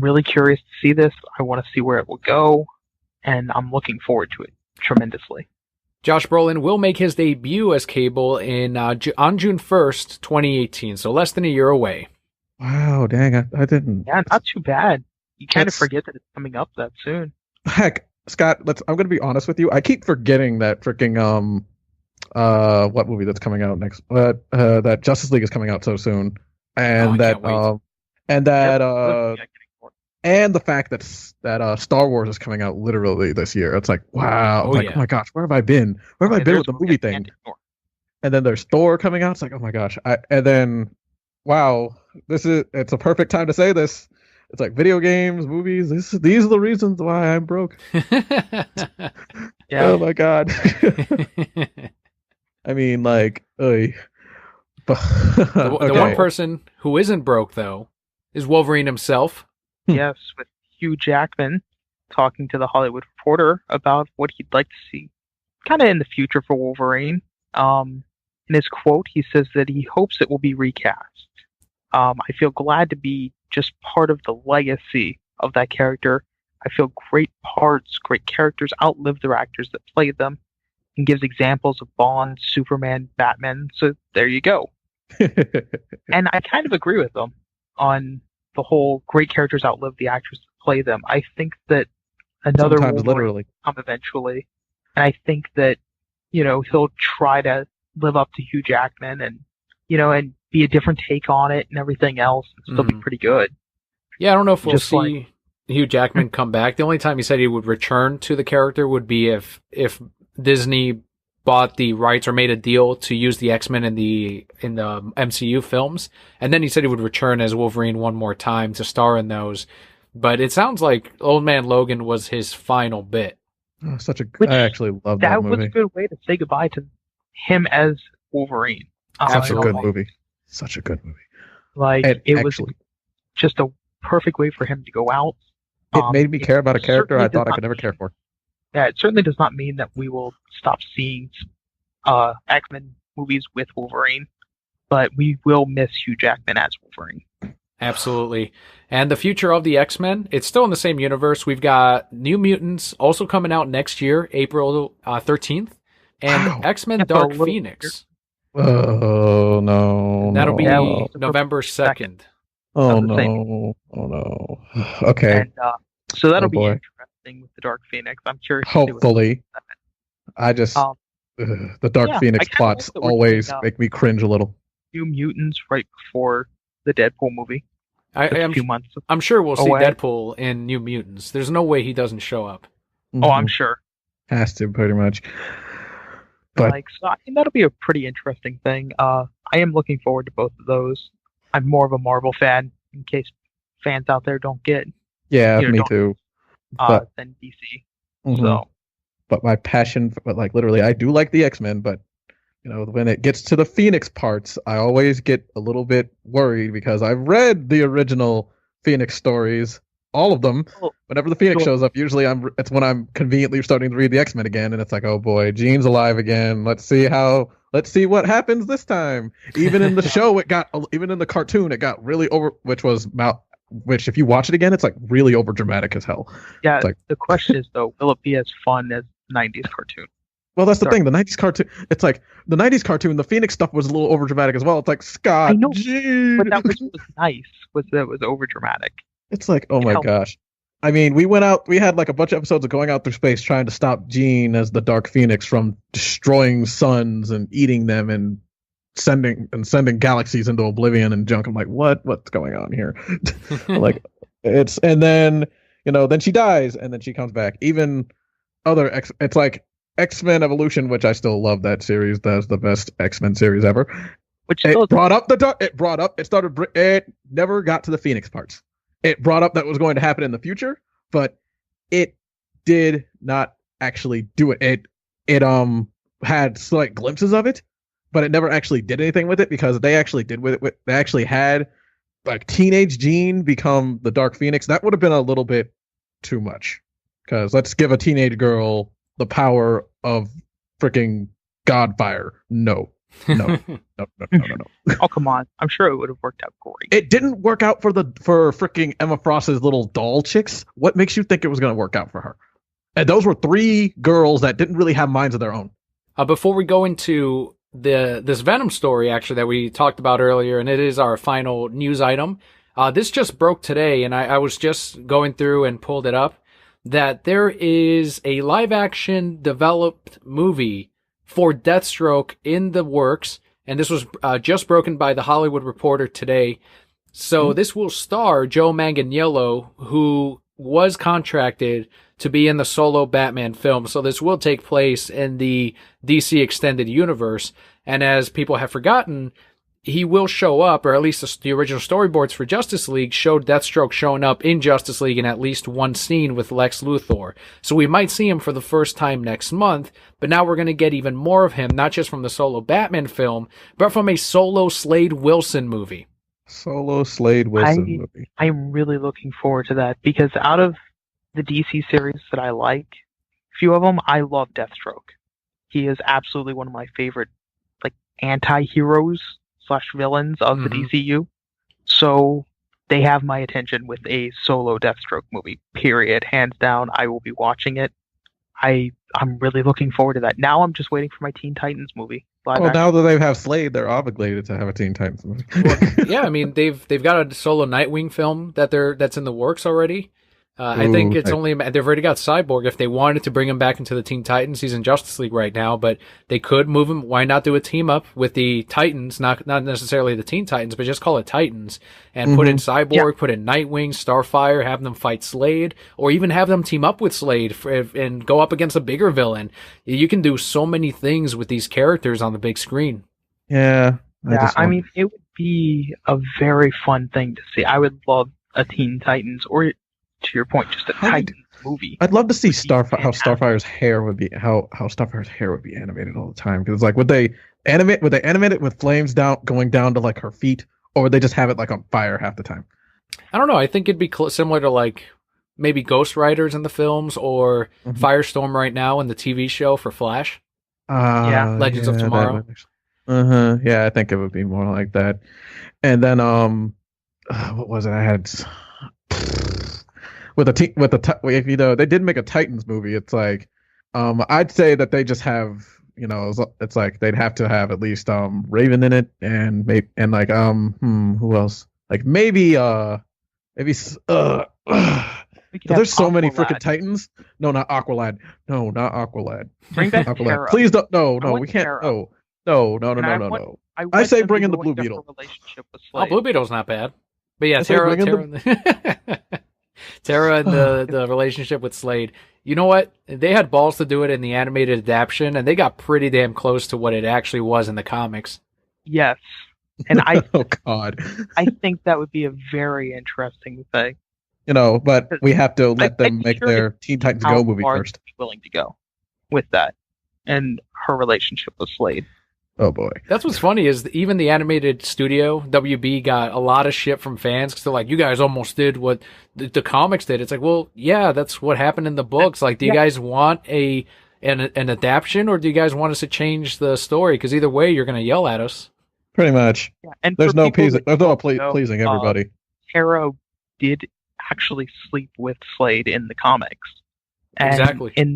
really curious to see this. I want to see where it will go, and I'm looking forward to it tremendously. Josh Brolin will make his debut as Cable on June 1st, 2018, so less than a year away. Wow, dang, I didn't... Yeah, not too bad. You kind of forget that it's coming up that soon. Heck, Scott, I'm going to be honest with you. I keep forgetting that freaking, what movie that's coming out next? That Justice League is coming out so soon. And and the fact that Star Wars is coming out literally this year. It's like, wow. Oh my gosh, where have I been? Where have I been with the movie thing? And then there's Thor coming out. It's like, oh my gosh. And then, wow, it's a perfect time to say this. It's like video games, movies. These are the reasons why I'm broke. Yeah. Oh my God. I mean, like, the one person who isn't broke though is Wolverine himself. Yes, with Hugh Jackman talking to the Hollywood Reporter about what he'd like to see kind of in the future for Wolverine. In his quote, he says that he hopes it will be recast. I feel glad to be just part of the legacy of that character. I feel great characters outlive their actors that played them, and gives examples of Bond, Superman, Batman. So there you go. And I kind of agree with them on the whole great characters outlive the actors that play them. I think that another Sometimes Wolverine literally will come eventually, and I think that he'll try to live up to Hugh Jackman and and be a different take on it and everything else and still be pretty good. Yeah, I don't know if we'll see Hugh Jackman come back. The only time he said he would return to the character would be if Disney bought the rights or made a deal to use the X-Men in the MCU films, and then he said he would return as Wolverine one more time to star in those. But it sounds like Old Man Logan was his final bit. Oh, I actually love that movie. That was a good way to say goodbye to him as Wolverine. Such a good movie. Such a good movie. It was just a perfect way for him to go out. It made me care about a character I thought I could never care for. Yeah, it certainly does not mean that we will stop seeing X-Men movies with Wolverine, but we will miss Hugh Jackman as Wolverine. Absolutely. And the future of the X-Men, it's still in the same universe. We've got New Mutants also coming out next year, April 13th, and X-Men Dark Phoenix. Oh, no. And that'll be November 2nd. Oh, no. Oh, no. Okay. And, so that'll be interesting with the Dark Phoenix. I'm curious. Hopefully. I just... the Dark Phoenix plots always make me cringe a little. New Mutants right before the Deadpool movie. I'm sure we'll see Deadpool in New Mutants. There's no way he doesn't show up. Oh, I'm sure. Has to, pretty much. But so I think that'll be a pretty interesting thing. I am looking forward to both of those. I'm more of a Marvel fan, in case fans out there don't get. Yeah, me too. Than DC. So. But my passion, literally, I do like the X-Men, but when it gets to the Phoenix parts, I always get a little bit worried because I've read the original Phoenix stories, all of them. Whenever the Phoenix shows up, usually it's when I'm conveniently starting to read the X-Men again, and it's like, oh boy, Jean's alive again. Let's see what happens this time. Even in the show, even in the cartoon, it got really over, which if you watch it again, it's really over dramatic as hell. Yeah, the question is though, will it be as fun as 90s cartoon? Well, that's the thing. The 90s cartoon, it's the 90s cartoon, the Phoenix stuff was a little over dramatic as well. It's like, Scott, I know, Jean. but that was nice. That was over dramatic. It's like, oh my gosh. I mean, we had a bunch of episodes of going out through space trying to stop Jean as the Dark Phoenix from destroying suns and eating them and sending galaxies into oblivion and junk. I'm like, what's going on here? And then then she dies and then she comes back. Even it's like X-Men Evolution, which I still love that series. That's the best X-Men series ever. It never got to the Phoenix parts. It brought up that was going to happen in the future, but it did not actually do it. It had slight glimpses of it, but it never actually did anything with it because they actually did with it. They actually had teenage Jean become the Dark Phoenix. That would have been a little bit too much because let's give a teenage girl the power of freaking Godfire. No. Oh, come on. I'm sure it would have worked out great. It didn't work out for freaking Emma Frost's little doll chicks. What makes you think it was going to work out for her? And those were 3 girls that didn't really have minds of their own. Before we go into this Venom story, actually, that we talked about earlier, and it is our final news item. This just broke today, and I was just going through and pulled it up, that there is a live-action developed movie for Deathstroke in the works, and this was just broken by The Hollywood Reporter today. So this will star Joe Manganiello, who was contracted to be in the solo Batman film. So this will take place in the DC Extended Universe. And as people have forgotten, he will show up, or at least the original storyboards for Justice League showed Deathstroke showing up in Justice League in at least one scene with Lex Luthor. So we might see him for the first time next month, but now we're going to get even more of him, not just from the solo Batman film, but from a solo Slade Wilson movie. Solo Slade Wilson movie. I'm really looking forward to that, because out of the DC series that I like, a few of them, I love Deathstroke. He is absolutely one of my favorite anti-heroes / villains of the DCU. So they have my attention with a solo Deathstroke movie, period. Hands down, I will be watching it. I'm really looking forward to that. Now I'm just waiting for my Teen Titans movie. Now that they have Slade, they're obligated to have a Teen Titans movie. Well, yeah, I mean they've got a solo Nightwing film that's in the works already. I think it's only they've already got Cyborg. If they wanted to bring him back into the Teen Titans, he's in Justice League right now, but they could move him. Why not do a team up with the Titans, not necessarily the Teen Titans, but just call it Titans, and put in Cyborg, put in Nightwing, Starfire, have them fight Slade, or even have them team up with Slade and go up against a bigger villain. You can do so many things with these characters on the big screen. Yeah. I mean, it would be a very fun thing to see. I would love a Teen Titans, or to your point, just a Titans movie. I'd love to see how Starfire's hair would be animated all the time. Because like, would they animate it with flames going down to like her feet, or would they just have it like on fire half the time? I don't know. I think it'd be similar to like maybe Ghost Riders in the films, or Firestorm right now in the TV show for Flash. Legends of Tomorrow. Yeah, I think it would be more like that. And then what was it? I had. They did make a Titans movie. It's like, I'd say that they just have, it's like they'd have to have at least Raven in it, and who else? Like maybe there's so many freaking Titans. No, not Aqualad. No, not Aqualad. Bring back Aqualad. Terra. Please don't. No, we can't. No. I say bring in the Blue Beetle. Blue Beetle's not bad. But yeah, Terra Terra and the relationship with Slade. You know what? They had balls to do it in the animated adaptation, and they got pretty damn close to what it actually was in the comics. Yes. And oh God. I think that would be a very interesting thing. But we have to let them make their Teen Titans Go movie first. Willing to go with that and her relationship with Slade. Oh boy. That's what's funny is even the animated studio, WB, got a lot of shit from fans because they're like, you guys almost did what the comics did. It's like, well, yeah, that's what happened in the books. Like, do you guys want an adaptation, or do you guys want us to change the story? Because either way, you're going to yell at us. Pretty much. Yeah. And there's no pleasing everybody. Terra did actually sleep with Slade in the comics. And exactly. In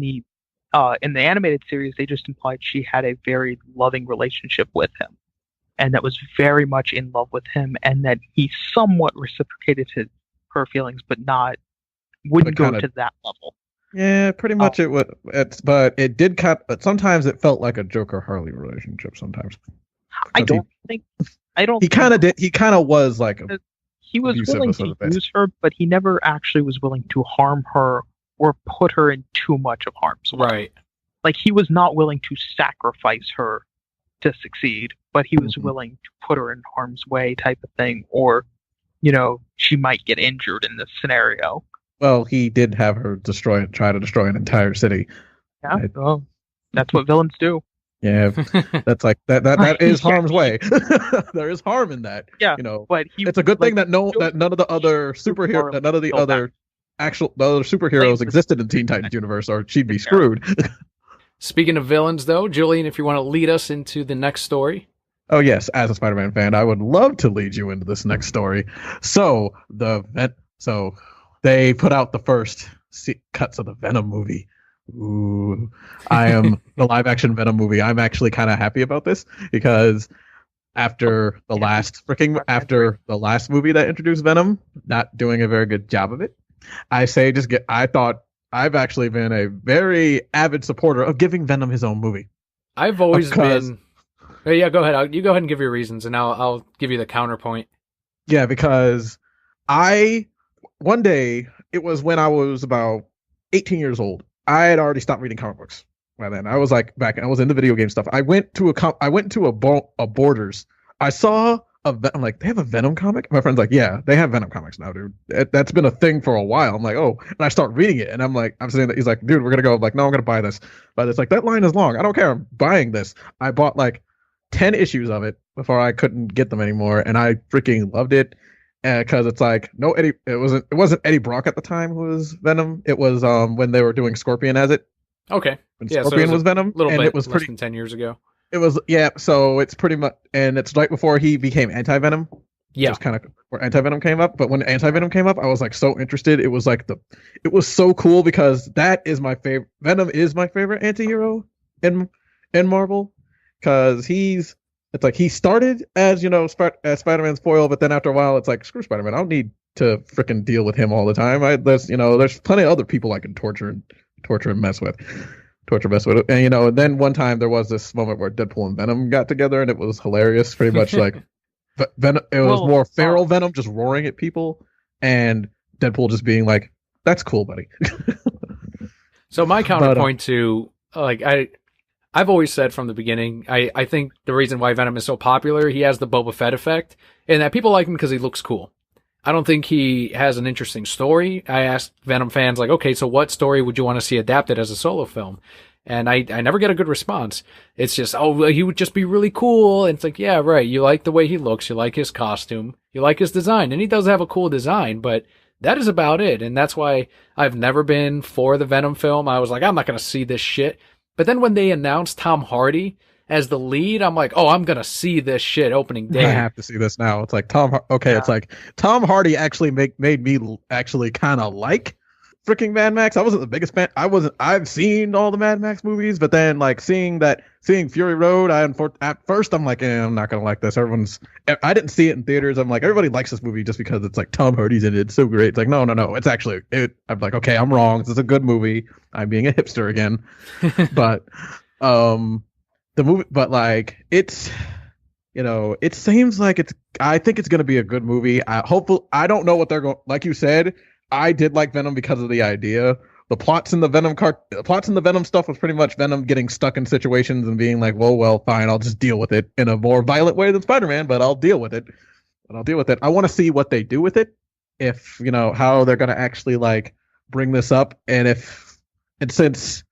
the animated series, they just implied she had a very loving relationship with him, and that was very much in love with him, and that he somewhat reciprocated her feelings, but wouldn't go to that level. Yeah, pretty much it would. But it did but sometimes it felt like a Joker Harley relationship. Sometimes he kind of was like he was willing to use her, but he never actually was willing to harm her or put her in too much of harm's way. Right. Like, he was not willing to sacrifice her to succeed, but he was willing to put her in harm's way type of thing, or, she might get injured in this scenario. Well, he did have her try to destroy an entire city. Yeah, well, that's what villains do. Yeah, that's like that is harm's way. There is harm in that. Yeah, but it's a good thing that none of the other superheroes existed in Teen Titans universe, or she'd be screwed. Speaking of villains, though, Julian, if you want to lead us into the next story. Oh yes, as a Spider-Man fan, I would love to lead you into this next story. So they put out the first cuts of the Venom movie. Ooh, the live-action Venom movie. I'm actually kind of happy about this because after the last movie that introduced Venom, not doing a very good job of it. I thought I've actually been a very avid supporter of giving Venom his own movie. I've always been. Yeah, go ahead. You go ahead and give your reasons, and I'll give you the counterpoint. Yeah, because one day, it was when I was about 18 years old. I had already stopped reading comic books by then. I was I was into video game stuff. I went to a Borders. I saw I'm like, they have a Venom comic? My friend's like, yeah, they have Venom comics now, dude. That's been a thing for a while. I'm like, oh, and I start reading it, and I'm saying that he's like, dude, we're gonna go. I'm like, no, I'm gonna buy this. But it's like, that line is long. I don't care. I'm buying this. I bought like 10 issues of it before I couldn't get them anymore, and I freaking loved it. Because it's like, it wasn't Eddie Brock at the time who was Venom. It was when they were doing Scorpion as it. Okay. When Scorpion was Venom, a little bit, it was less than 10 years ago. It was, yeah. So it's pretty much, and it's right before he became anti-Venom. Yeah, just kind of where anti-Venom came up. But when anti-Venom came up, I was like so interested. It was like it was so cool because that is my favorite. Venom is my favorite anti-hero in Marvel because it's like he started as as Spider-Man's foil, but then after a while, it's like screw Spider-Man. I don't need to freaking deal with him all the time. There's plenty of other people I can torture and mess with. And then one time there was this moment where Deadpool and Venom got together, and it was hilarious. Pretty much like Venom, it was more feral Venom just roaring at people, and Deadpool just being like, "That's cool, buddy." So my counterpoint to I've always said from the beginning, I think the reason why Venom is so popular, he has the Boba Fett effect, and that people like him because he looks cool. I don't think he has an interesting story. I asked Venom fans, like, okay, so what story would you want to see adapted as a solo film? And I never get a good response. It's just, oh, he would just be really cool. And it's like, yeah, right. You like the way he looks. You like his costume. You like his design. And he does have a cool design, but that is about it. And that's why I've never been for the Venom film. I was like, I'm not going to see this shit. But then when they announced Tom Hardy as the lead, I'm like, oh, I'm going to see this shit opening day. I have to see this now. It's like It's like Tom Hardy actually made me actually kind of like freaking Mad Max. I wasn't the biggest fan. I've seen all the Mad Max movies, but then like seeing Fury Road, at first I'm like, I'm not going to like this. I didn't see it in theaters. I'm like, everybody likes this movie just because it's like Tom Hardy's in it. It's so great. It's like, no. It's actually, I'm like, okay, I'm wrong. This is a good movie. I'm being a hipster again. But, the movie, but like it seems like I think it's going to be a good movie. I don't know what they're going. Like you said, I did like Venom because of the idea. The plots in the Venom stuff was pretty much Venom getting stuck in situations and being like, well, fine, I'll just deal with it in a more violent way than Spider-Man, but I'll deal with it. I want to see what they do with it. If how they're going to actually like bring this up, and since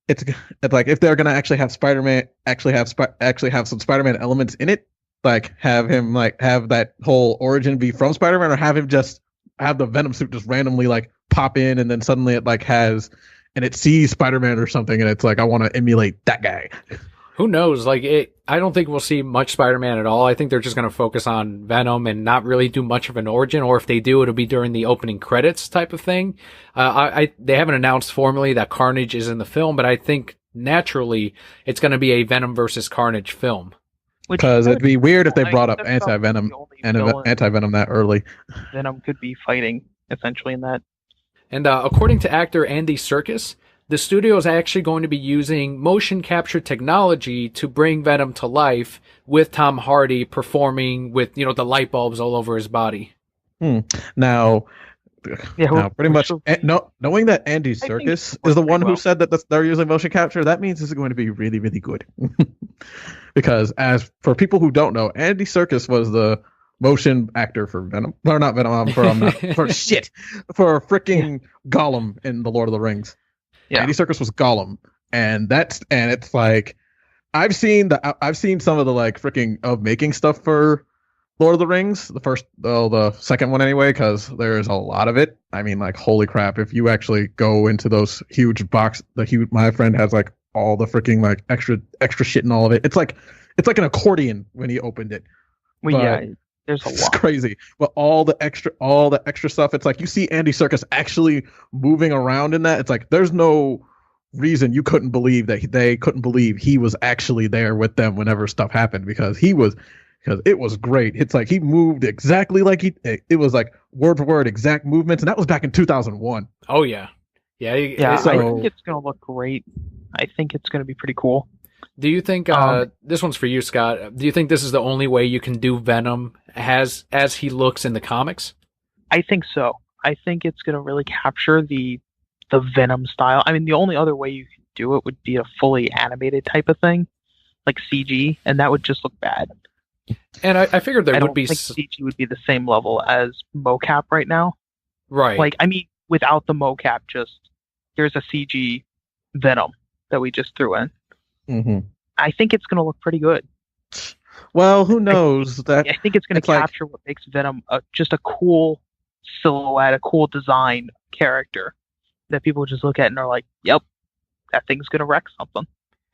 it's like if they're gonna actually have Spider-Man have some Spider-Man elements in it, like have him like have that whole origin be from Spider-Man, or have him just have the Venom suit just randomly like pop in and then suddenly it like has and it sees Spider-Man or something and it's like I want to emulate that guy. Who knows? I don't think we'll see much Spider-Man at all. I think they're just going to focus on Venom and not really do much of an origin, or if they do, it'll be during the opening credits type of thing. They haven't announced formally that Carnage is in the film, but I think naturally it's going to be a Venom versus Carnage film. Because it'd be weird if they brought up anti-Venom and anti-Venom that early. Venom could be fighting essentially in that. And according to actor Andy Serkis, the studio is actually going to be using motion capture technology to bring Venom to life, with Tom Hardy performing with, the light bulbs all over his body. Now, pretty much, knowing that Andy Serkis is the one who said that they're using motion capture, that means this is going to be really, really good. Because as for people who don't know, Andy Serkis was the motion actor for Venom. Or not Venom, for freaking Gollum in The Lord of the Rings. Yeah. Andy Serkis was Gollum, and it's like I've seen some of the like freaking of making stuff for Lord of the Rings, the second one anyway, because there's a lot of it. I mean, like holy crap! If you actually go into those huge my friend has like all the freaking like extra shit in all of it. It's like an accordion when he opened it. Well, yeah. There's a lot. It's crazy, but all the extra stuff. It's like you see Andy Serkis actually moving around in that. It's like there's no reason you couldn't believe that they couldn't believe he was actually there with them whenever stuff happened because it was great. It's like he moved exactly like it was like word for word exact movements, and that was back in 2001. Oh yeah. I think it's gonna look great. I think it's gonna be pretty cool. Do you think this one's for you, Scott? Do you think this is the only way you can do Venom as he looks in the comics? I think so. I think it's going to really capture the Venom style. I mean, the only other way you could do it would be a fully animated type of thing, like CG, and that would just look bad. And I figured there would be CG would be the same level as mocap right now. Right. Like, I mean, without the mocap, just here's a CG Venom that we just threw in. Mm-hmm. I think it's going to look pretty good. Well, who knows? I think it's going to capture what makes Venom just a cool silhouette, a cool design character that people just look at and are like, yep, that thing's going to wreck something.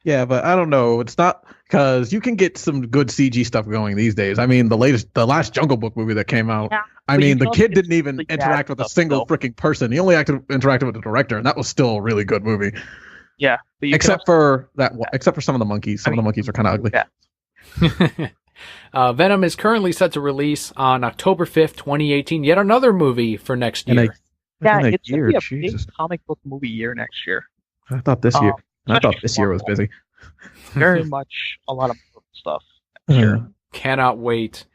Yeah, but I don't know. It's not because you can get some good CG stuff going these days. I mean, the last Jungle Book movie that came out. Yeah, I mean, the kid didn't even really interact with a single freaking person. He only interacted with the director, and that was still a really good movie. Yeah, but except for some of the monkeys. Some of the monkeys are kind of ugly. Yeah. Venom is currently set to release on October 5th, 2018. Yet another movie for next year. It's going to be a big comic book movie year next year. I thought this year was busy. Very much a lot of stuff. Sure. Cannot wait.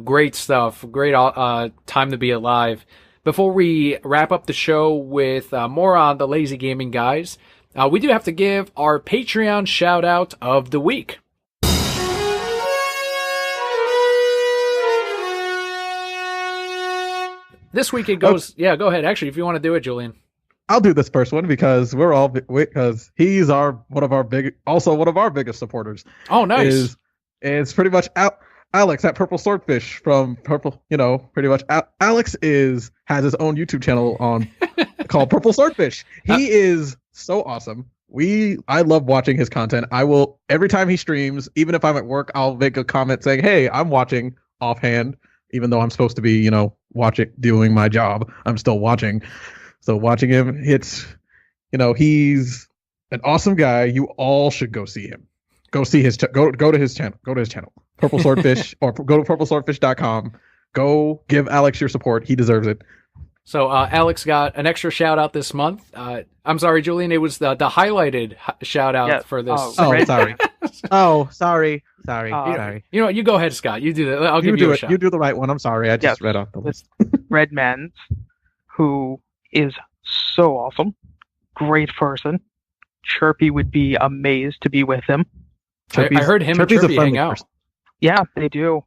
Great stuff. Great time to be alive. Before we wrap up the show with more on the Lazy Gaming Guys, we do have to give our Patreon shout out of the week. This week it goes. Yeah, go ahead. Actually, if you want to do it, Julian. I'll do this first one because he's one of our biggest supporters. Oh, nice. It's pretty much Alex at Purple Swordfish from Purple. Pretty much Alex has his own YouTube channel called Purple Swordfish. He is so awesome. I love watching his content. I will every time he streams, even if I'm at work, I'll make a comment saying, "Hey, I'm watching offhand," even though I'm supposed to be, watching, doing my job. I'm still watching. So watching him, he's an awesome guy. You all should go see him. Go see his go to his channel. Go to his channel, Purple Swordfish, or go to purpleswordfish.com. Go give Alex your support. He deserves it. So Alex got an extra shout out this month. I'm sorry, Julian. It was the highlighted shout out for this. Sorry. Sorry. You go ahead, Scott. You do that. I'll give you a shot. You do the right one. I'm sorry. I just read off the list. Redman's, who is so awesome, great person. Chirpy would be amazed to be with him. I heard him and Chirpy hang out. Yeah, they do.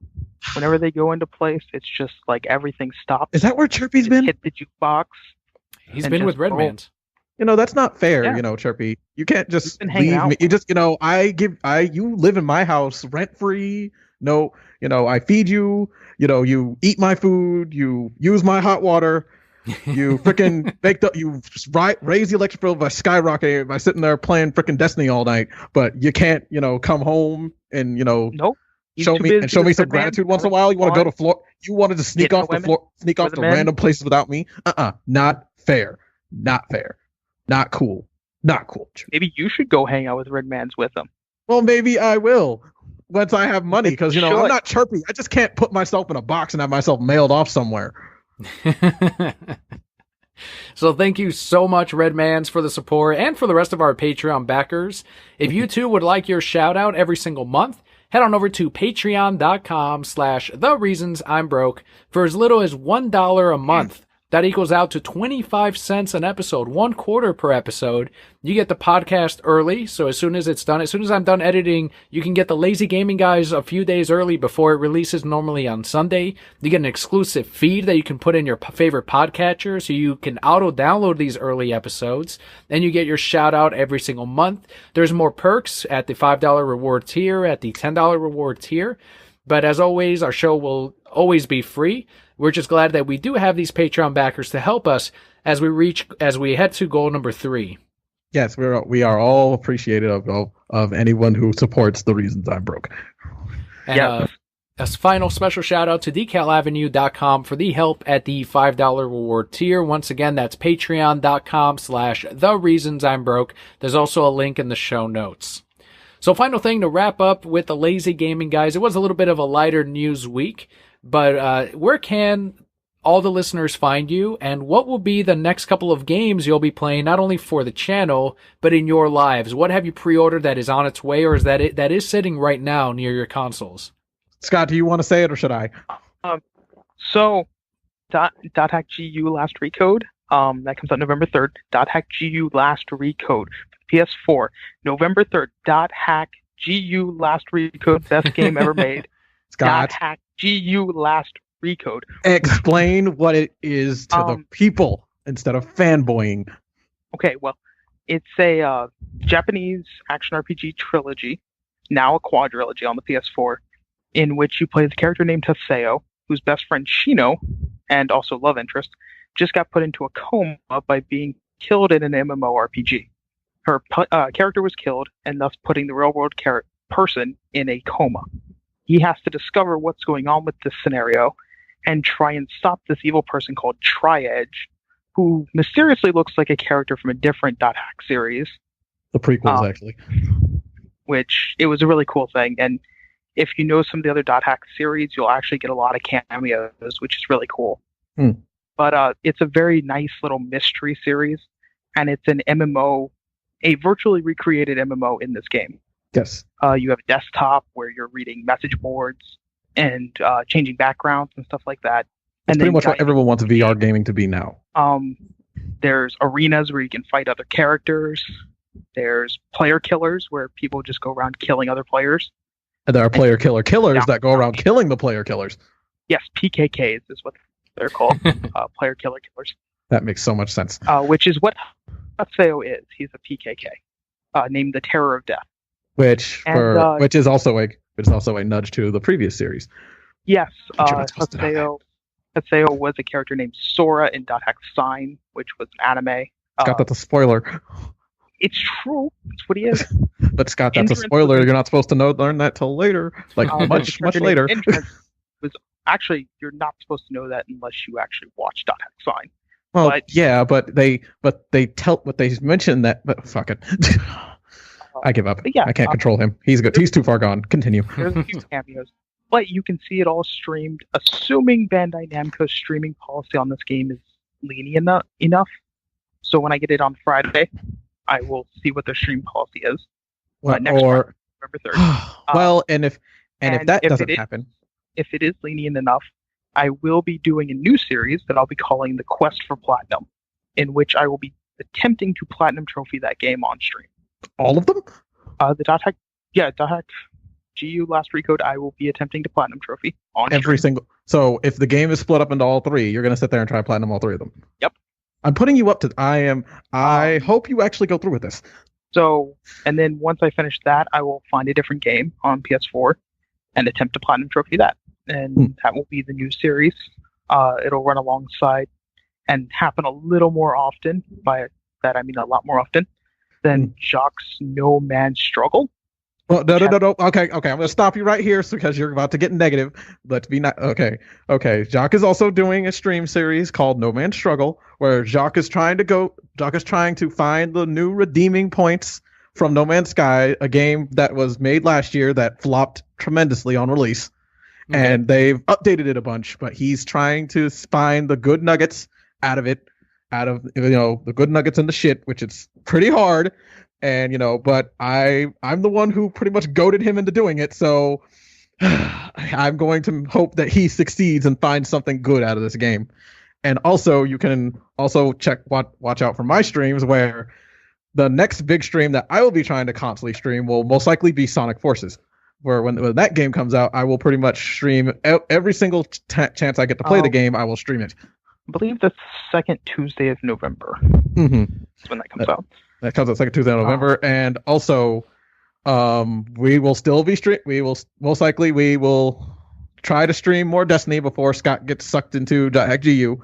Whenever they go into place, it's just like everything stops. Is that where Chirpy's been? Hit the jukebox. He's been with Redman's. That's not fair, Chirpy. You can't just leave me. You just, you live in my house rent free. No, I feed you. You eat my food. You use my hot water. You freaking raise the electric bill by skyrocketing by sitting there playing freaking Destiny all night. But you can't, come home and nope. Show me some gratitude once in a while. You want to go to floor? You wanted to sneak off to random places without me? Not fair. Not fair. Not cool. Not cool. Maybe you should go hang out with Redman's with them. Well, maybe I will once I have money, because I'm not Chirpy. I just can't put myself in a box and have myself mailed off somewhere. So thank you so much, Redmans, for the support, and for the rest of our Patreon backers. If you too would like your shout out every single month, head on over to patreon.com/thereasonsimbroke for as little as $1 a month. That equals out to 25 cents an episode, 1/4 per episode. You get the podcast early, so as soon as I'm done editing, you can get the Lazy Gaming Guys a few days early before it releases normally on Sunday. You get an exclusive feed that you can put in your favorite podcatcher, so you can auto-download these early episodes, and you get your shout-out every single month. There's more perks at the $5 reward tier, at the $10 reward tier, but as always, our show will always be free. We're just glad that we do have these Patreon backers to help us as we head to goal number 3. Yes, we are all appreciative of anyone who supports the reasons I'm broke. And, a final special shout out to decalavenue.com for the help at the $5 reward tier. Once again, that's patreon.com/thereasonsimbroke. There's also a link in the show notes. So final thing to wrap up with the Lazy Gaming Guys. It was a little bit of a lighter news week. But where can all the listeners find you, and what will be the next couple of games you'll be playing, not only for the channel, but in your lives? What have you pre-ordered that is on its way, or is that is sitting right now near your consoles? Scott, do you want to say it, or should I? So, .hack GU Last Recode, that comes out November 3rd. .hack GU Last Recode, PS4, November 3rd. .hack GU Last Recode, best game ever made. Scott. .hack GU Last Recode. Explain what it is to the people instead of fanboying. Okay, well, it's a Japanese action RPG trilogy, now a quadrilogy on the PS4, in which you play the character named Haseo, whose best friend Shino, and also love interest, just got put into a coma by being killed in an MMORPG. her character was killed, and thus putting the real-world person in a coma. He has to discover what's going on with this scenario and try and stop this evil person called Tri-Edge, who mysteriously looks like a character from a different Dot Hack series. The prequels, actually. Which, it was a really cool thing, and if you know some of the other Dot Hack series, you'll actually get a lot of cameos, which is really cool. But it's a very nice little mystery series, and it's an MMO, a virtually recreated MMO in this game. Yes. You have a desktop where you're reading message boards and changing backgrounds and stuff like that. That's pretty much what everyone wants VR gaming to be now. There's arenas where you can fight other characters. There's player killers where people just go around killing other players. And there are player killers that go around killing the player killers. Yes, PKKs is what they're called. Player killers. That makes so much sense. Which is what Hatseo is. He's a PKK, named the Terror of Death. Which is also a nudge to the previous series. Yes, Hatseo was a character named Sora in Dot Hack Sign, which was an anime. Scott, that's a spoiler. It's true. It's what he is. But Scott, that's a spoiler. You're not supposed to learn that till later, much later. Was actually, you're not supposed to know that unless you actually watch Dot Hack Sign. Well, but they mentioned that. But fuck it. I give up. I can't control him. He's good. He's too far gone. Continue. There's a few cameos, but you can see it all streamed. Assuming Bandai Namco's streaming policy on this game is lenient enough, so when I get it on Friday, I will see what their stream policy is. Next Friday, November 3rd. Well, and if that doesn't happen, if it is lenient enough, I will be doing a new series that I'll be calling The Quest for Platinum, in which I will be attempting to platinum trophy that game on stream. All of them? The Dot Hack GU Last Recode, I will be attempting to platinum trophy on every single. So if the game is split up into all three, you're going to sit there and try platinum all three of them. Yep. I'm putting you up to. I hope you actually go through with this. So, and then once I finish that, I will find a different game on PS4 and attempt to platinum trophy that. And that will be the new series. It'll run alongside and happen a little more often. By that, I mean a lot more often than Jacques' No Man's Struggle. Well, no. Okay. I'm going to stop you right here because you're about to get negative. Let's be not. Okay. Jacques is also doing a stream series called No Man's Struggle, where Jacques is trying to find the new redeeming points from No Man's Sky, a game that was made last year that flopped tremendously on release. Okay. And they've updated it a bunch, but he's trying to find the good nuggets out of the good nuggets in the shit, which is pretty hard. And, but I'm the one who pretty much goaded him into doing it. So I'm going to hope that he succeeds and finds something good out of this game. And also, you can also watch out for my streams, where the next big stream that I will be trying to constantly stream will most likely be Sonic Forces, where when that game comes out, I will pretty much stream every single chance I get to play the game. I will stream it. I believe the second Tuesday of November. That's when that comes out. That comes out second Tuesday of November, and also, we will still be we will try to stream more Destiny before Scott gets sucked into .hack.gu.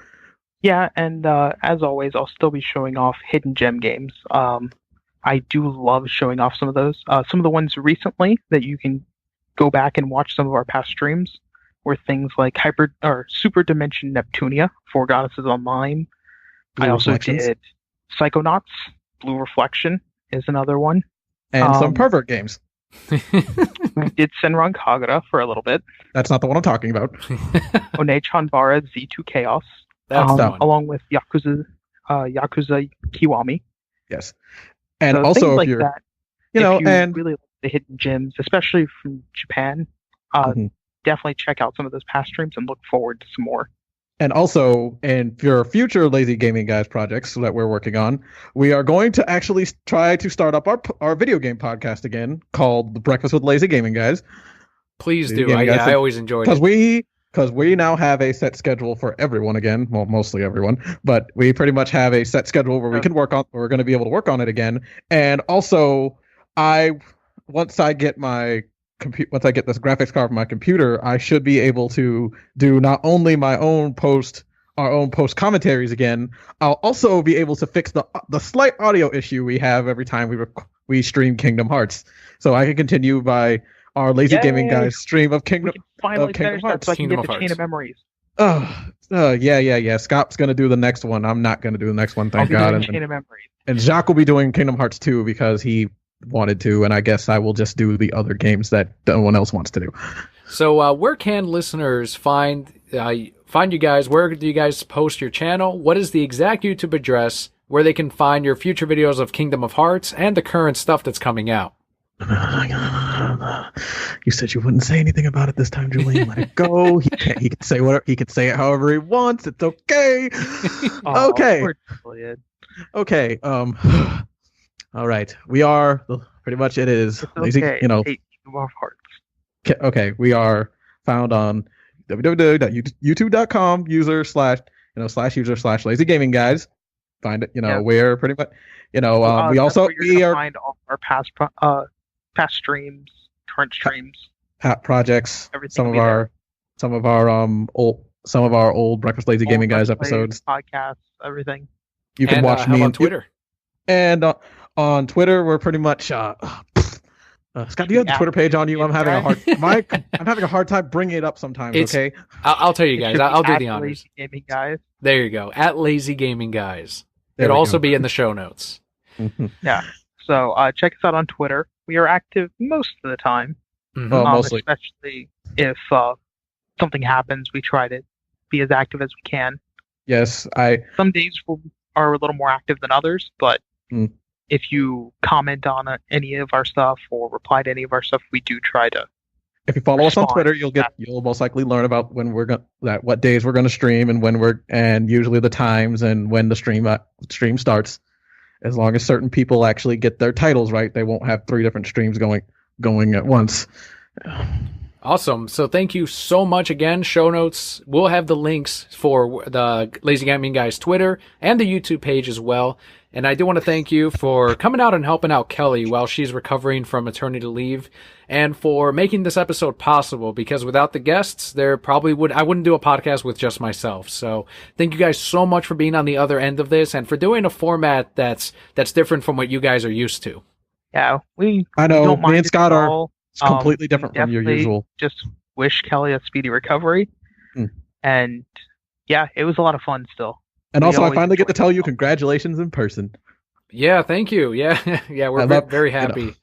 Yeah, and as always, I'll still be showing off hidden gem games. I do love showing off some of those. Some of the ones recently that you can go back and watch some of our past streams were things like Super Dimension Neptunia, Four Goddesses Online. I also did Psychonauts. Blue Reflection is another one. And some pervert games. We did Senran Kagura for a little bit. That's not the one I'm talking about. One Chanbara Z2 Chaos. That's that one. Along with Yakuza Kiwami. Yes. And so also if you're that, if you really like the hidden gems, especially from Japan, definitely check out some of those past streams and look forward to some more. And also, in your future Lazy Gaming Guys projects that we're working on, we are going to actually try to start up our video game podcast again, called The Breakfast with Lazy Gaming Guys. Please do. I always enjoyed it. Because we now have a set schedule for everyone again. Well, mostly everyone. But we pretty much have a set schedule where we can work on. We're going to be able to work on it again. And also, once I get this graphics card from my computer, I should be able to do not only my own post our own post commentaries again, I'll also be able to fix the slight audio issue we have every time we stream Kingdom Hearts. So I can continue by our Lazy Gaming Guys stream of Kingdom Hearts. So I can get the Chain of Memories. Yeah. Scott's gonna do the next one. I'm not gonna do the next one, thank God. Chain of Memories. And Jacques will be doing Kingdom Hearts 2 because he wanted to, and I guess I will just do the other games that no one else wants to do. So where can listeners find you guys? Where do you guys post your channel? What is the exact YouTube address where they can find your future videos of Kingdom of Hearts and the current stuff that's coming out? You said you wouldn't say anything about it this time, Julian. Let it go. He can say whatever. He can say it however he wants. It's okay. Okay. Okay. All right. We are pretty much. It is lazy. Okay. You know. Kingdom of Hearts. Okay. We are found on www.youtube.com /user/lazy gaming guys. Find it. We're pretty much. We also find all our past streams, current streams, projects, some of our old Breakfast Lazy Gaming Guys episodes, podcasts, everything. You can watch me on Twitter. On Twitter, we're pretty much. Scott, do you have the Twitter page on you? I'm having a hard time bringing it up sometimes. Okay, I'll tell you guys. I'll do the honors. Lazy Gaming Guys. There you go. At Lazy Gaming Guys. It'll also be in the show notes. Yeah. So check us out on Twitter. We are active most of the time. Mostly. Especially if something happens, we try to be as active as we can. Yes, Some days are a little more active than others, but if you comment on any of our stuff or reply to any of our stuff, we do try to. If you follow us on Twitter, you'll most likely learn about when what days we're gonna stream and usually the times and when the stream starts. As long as certain people actually get their titles right, they won't have 3 different streams going at once. Awesome. So thank you so much again. Show notes. We'll have the links for the Lazy Gaming Guys Twitter and the YouTube page as well. And I do want to thank you for coming out and helping out Kelli while she's recovering from maternity leave, and for making this episode possible, because without the guests, I wouldn't do a podcast with just myself. So thank you guys so much for being on the other end of this and for doing a format that's different from what you guys are used to. Yeah, I know me and Scott are completely different from your usual. Just wish Kelli a speedy recovery. And yeah, it was a lot of fun still. And also, I finally get to tell you congratulations in person. Yeah, thank you. Yeah, we're very happy.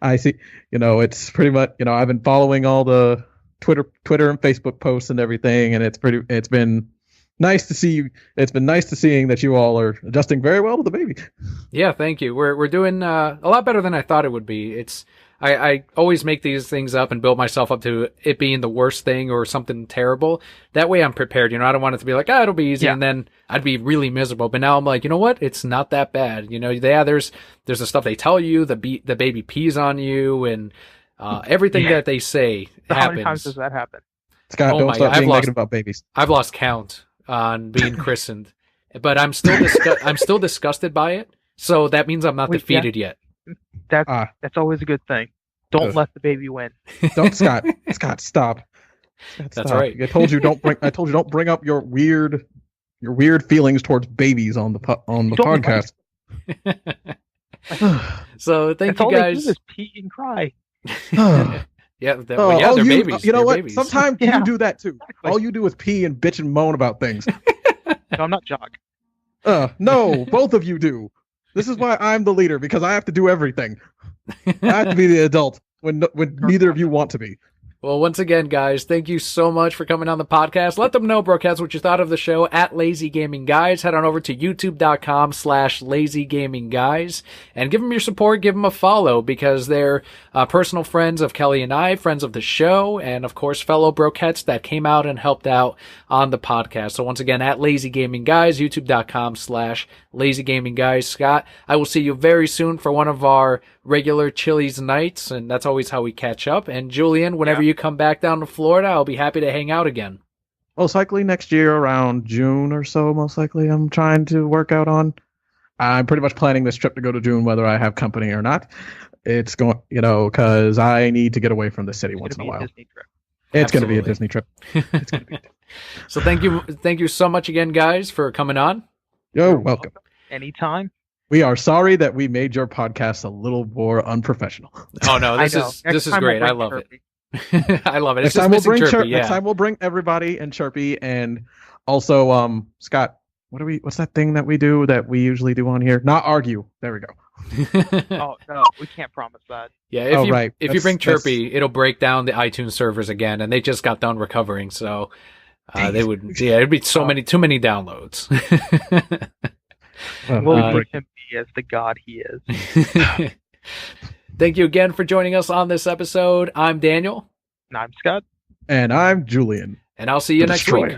I see. It's pretty much. I've been following all the Twitter and Facebook posts and everything, and it's been nice to see you. It's been nice to seeing that you all are adjusting very well to the baby. Yeah, thank you. We're doing a lot better than I thought it would be. I always make these things up and build myself up to it being the worst thing or something terrible. That way I'm prepared. I don't want it to be like, it'll be easy, and then I'd be really miserable. But now I'm like, you know what? It's not that bad. There's the stuff they tell you, the baby pees on you, and everything that they say happens. How many times does that happen? Scott, don't stop being negative about babies. I've lost count on being christened, but I'm still disgusted by it. So that means I'm not defeated yet. That's always a good thing. Don't let the baby win. Don't, Scott. Scott, stop. That's right. I told you don't bring up your weird feelings towards babies on the podcast. So thank you guys. All they do is pee and cry. They're babies. You know what? Babies. Sometimes you do that too. Exactly. All you do is pee and bitch and moan about things. No, I'm not Jog. No, both of you do. This is why I'm the leader, because I have to do everything. I have to be the adult when neither of you want to be. Well, once again, guys, thank you so much for coming on the podcast. Let them know, Brokeheads, what you thought of the show at Lazy Gaming Guys. Head on over to youtube.com/LazyGamingGuys and give them your support. Give them a follow, because they're personal friends of Kelli and I, friends of the show, and of course, fellow Brokeheads that came out and helped out on the podcast. So once again, at Lazy Gaming Guys, youtube.com/LazyGamingGuys. Scott, I will see you very soon for one of our regular Chili's nights, and that's always how we catch up. And Julian, whenever you come back down to Florida, I'll be happy to hang out again. Most likely next year around June or so, most likely. I'm trying to work out on. I'm pretty much planning this trip to go to June, whether I have company or not. It's going, because I need to get away from the city once in a while. It's going to be a Disney trip. It's going to be. So thank you so much again, guys, for coming on. You're welcome. Anytime. We are sorry that we made your podcast a little more unprofessional. Oh no, this is great. I love it. I love it. It's just missing Chirpy. Next time we'll bring everybody and Chirpy, and also Scott. What's that thing that we do that we usually do on here? Not argue. There we go. Oh no, we can't promise that. Yeah, if you bring Chirpy, it'll break down the iTunes servers again, and they just got done recovering, so they would. Yeah, it'd be too many downloads. We'll leave him be as the god he is. Thank you again for joining us on this episode. I'm Daniel. And I'm Scott. And I'm Julian. And I'll see you next week.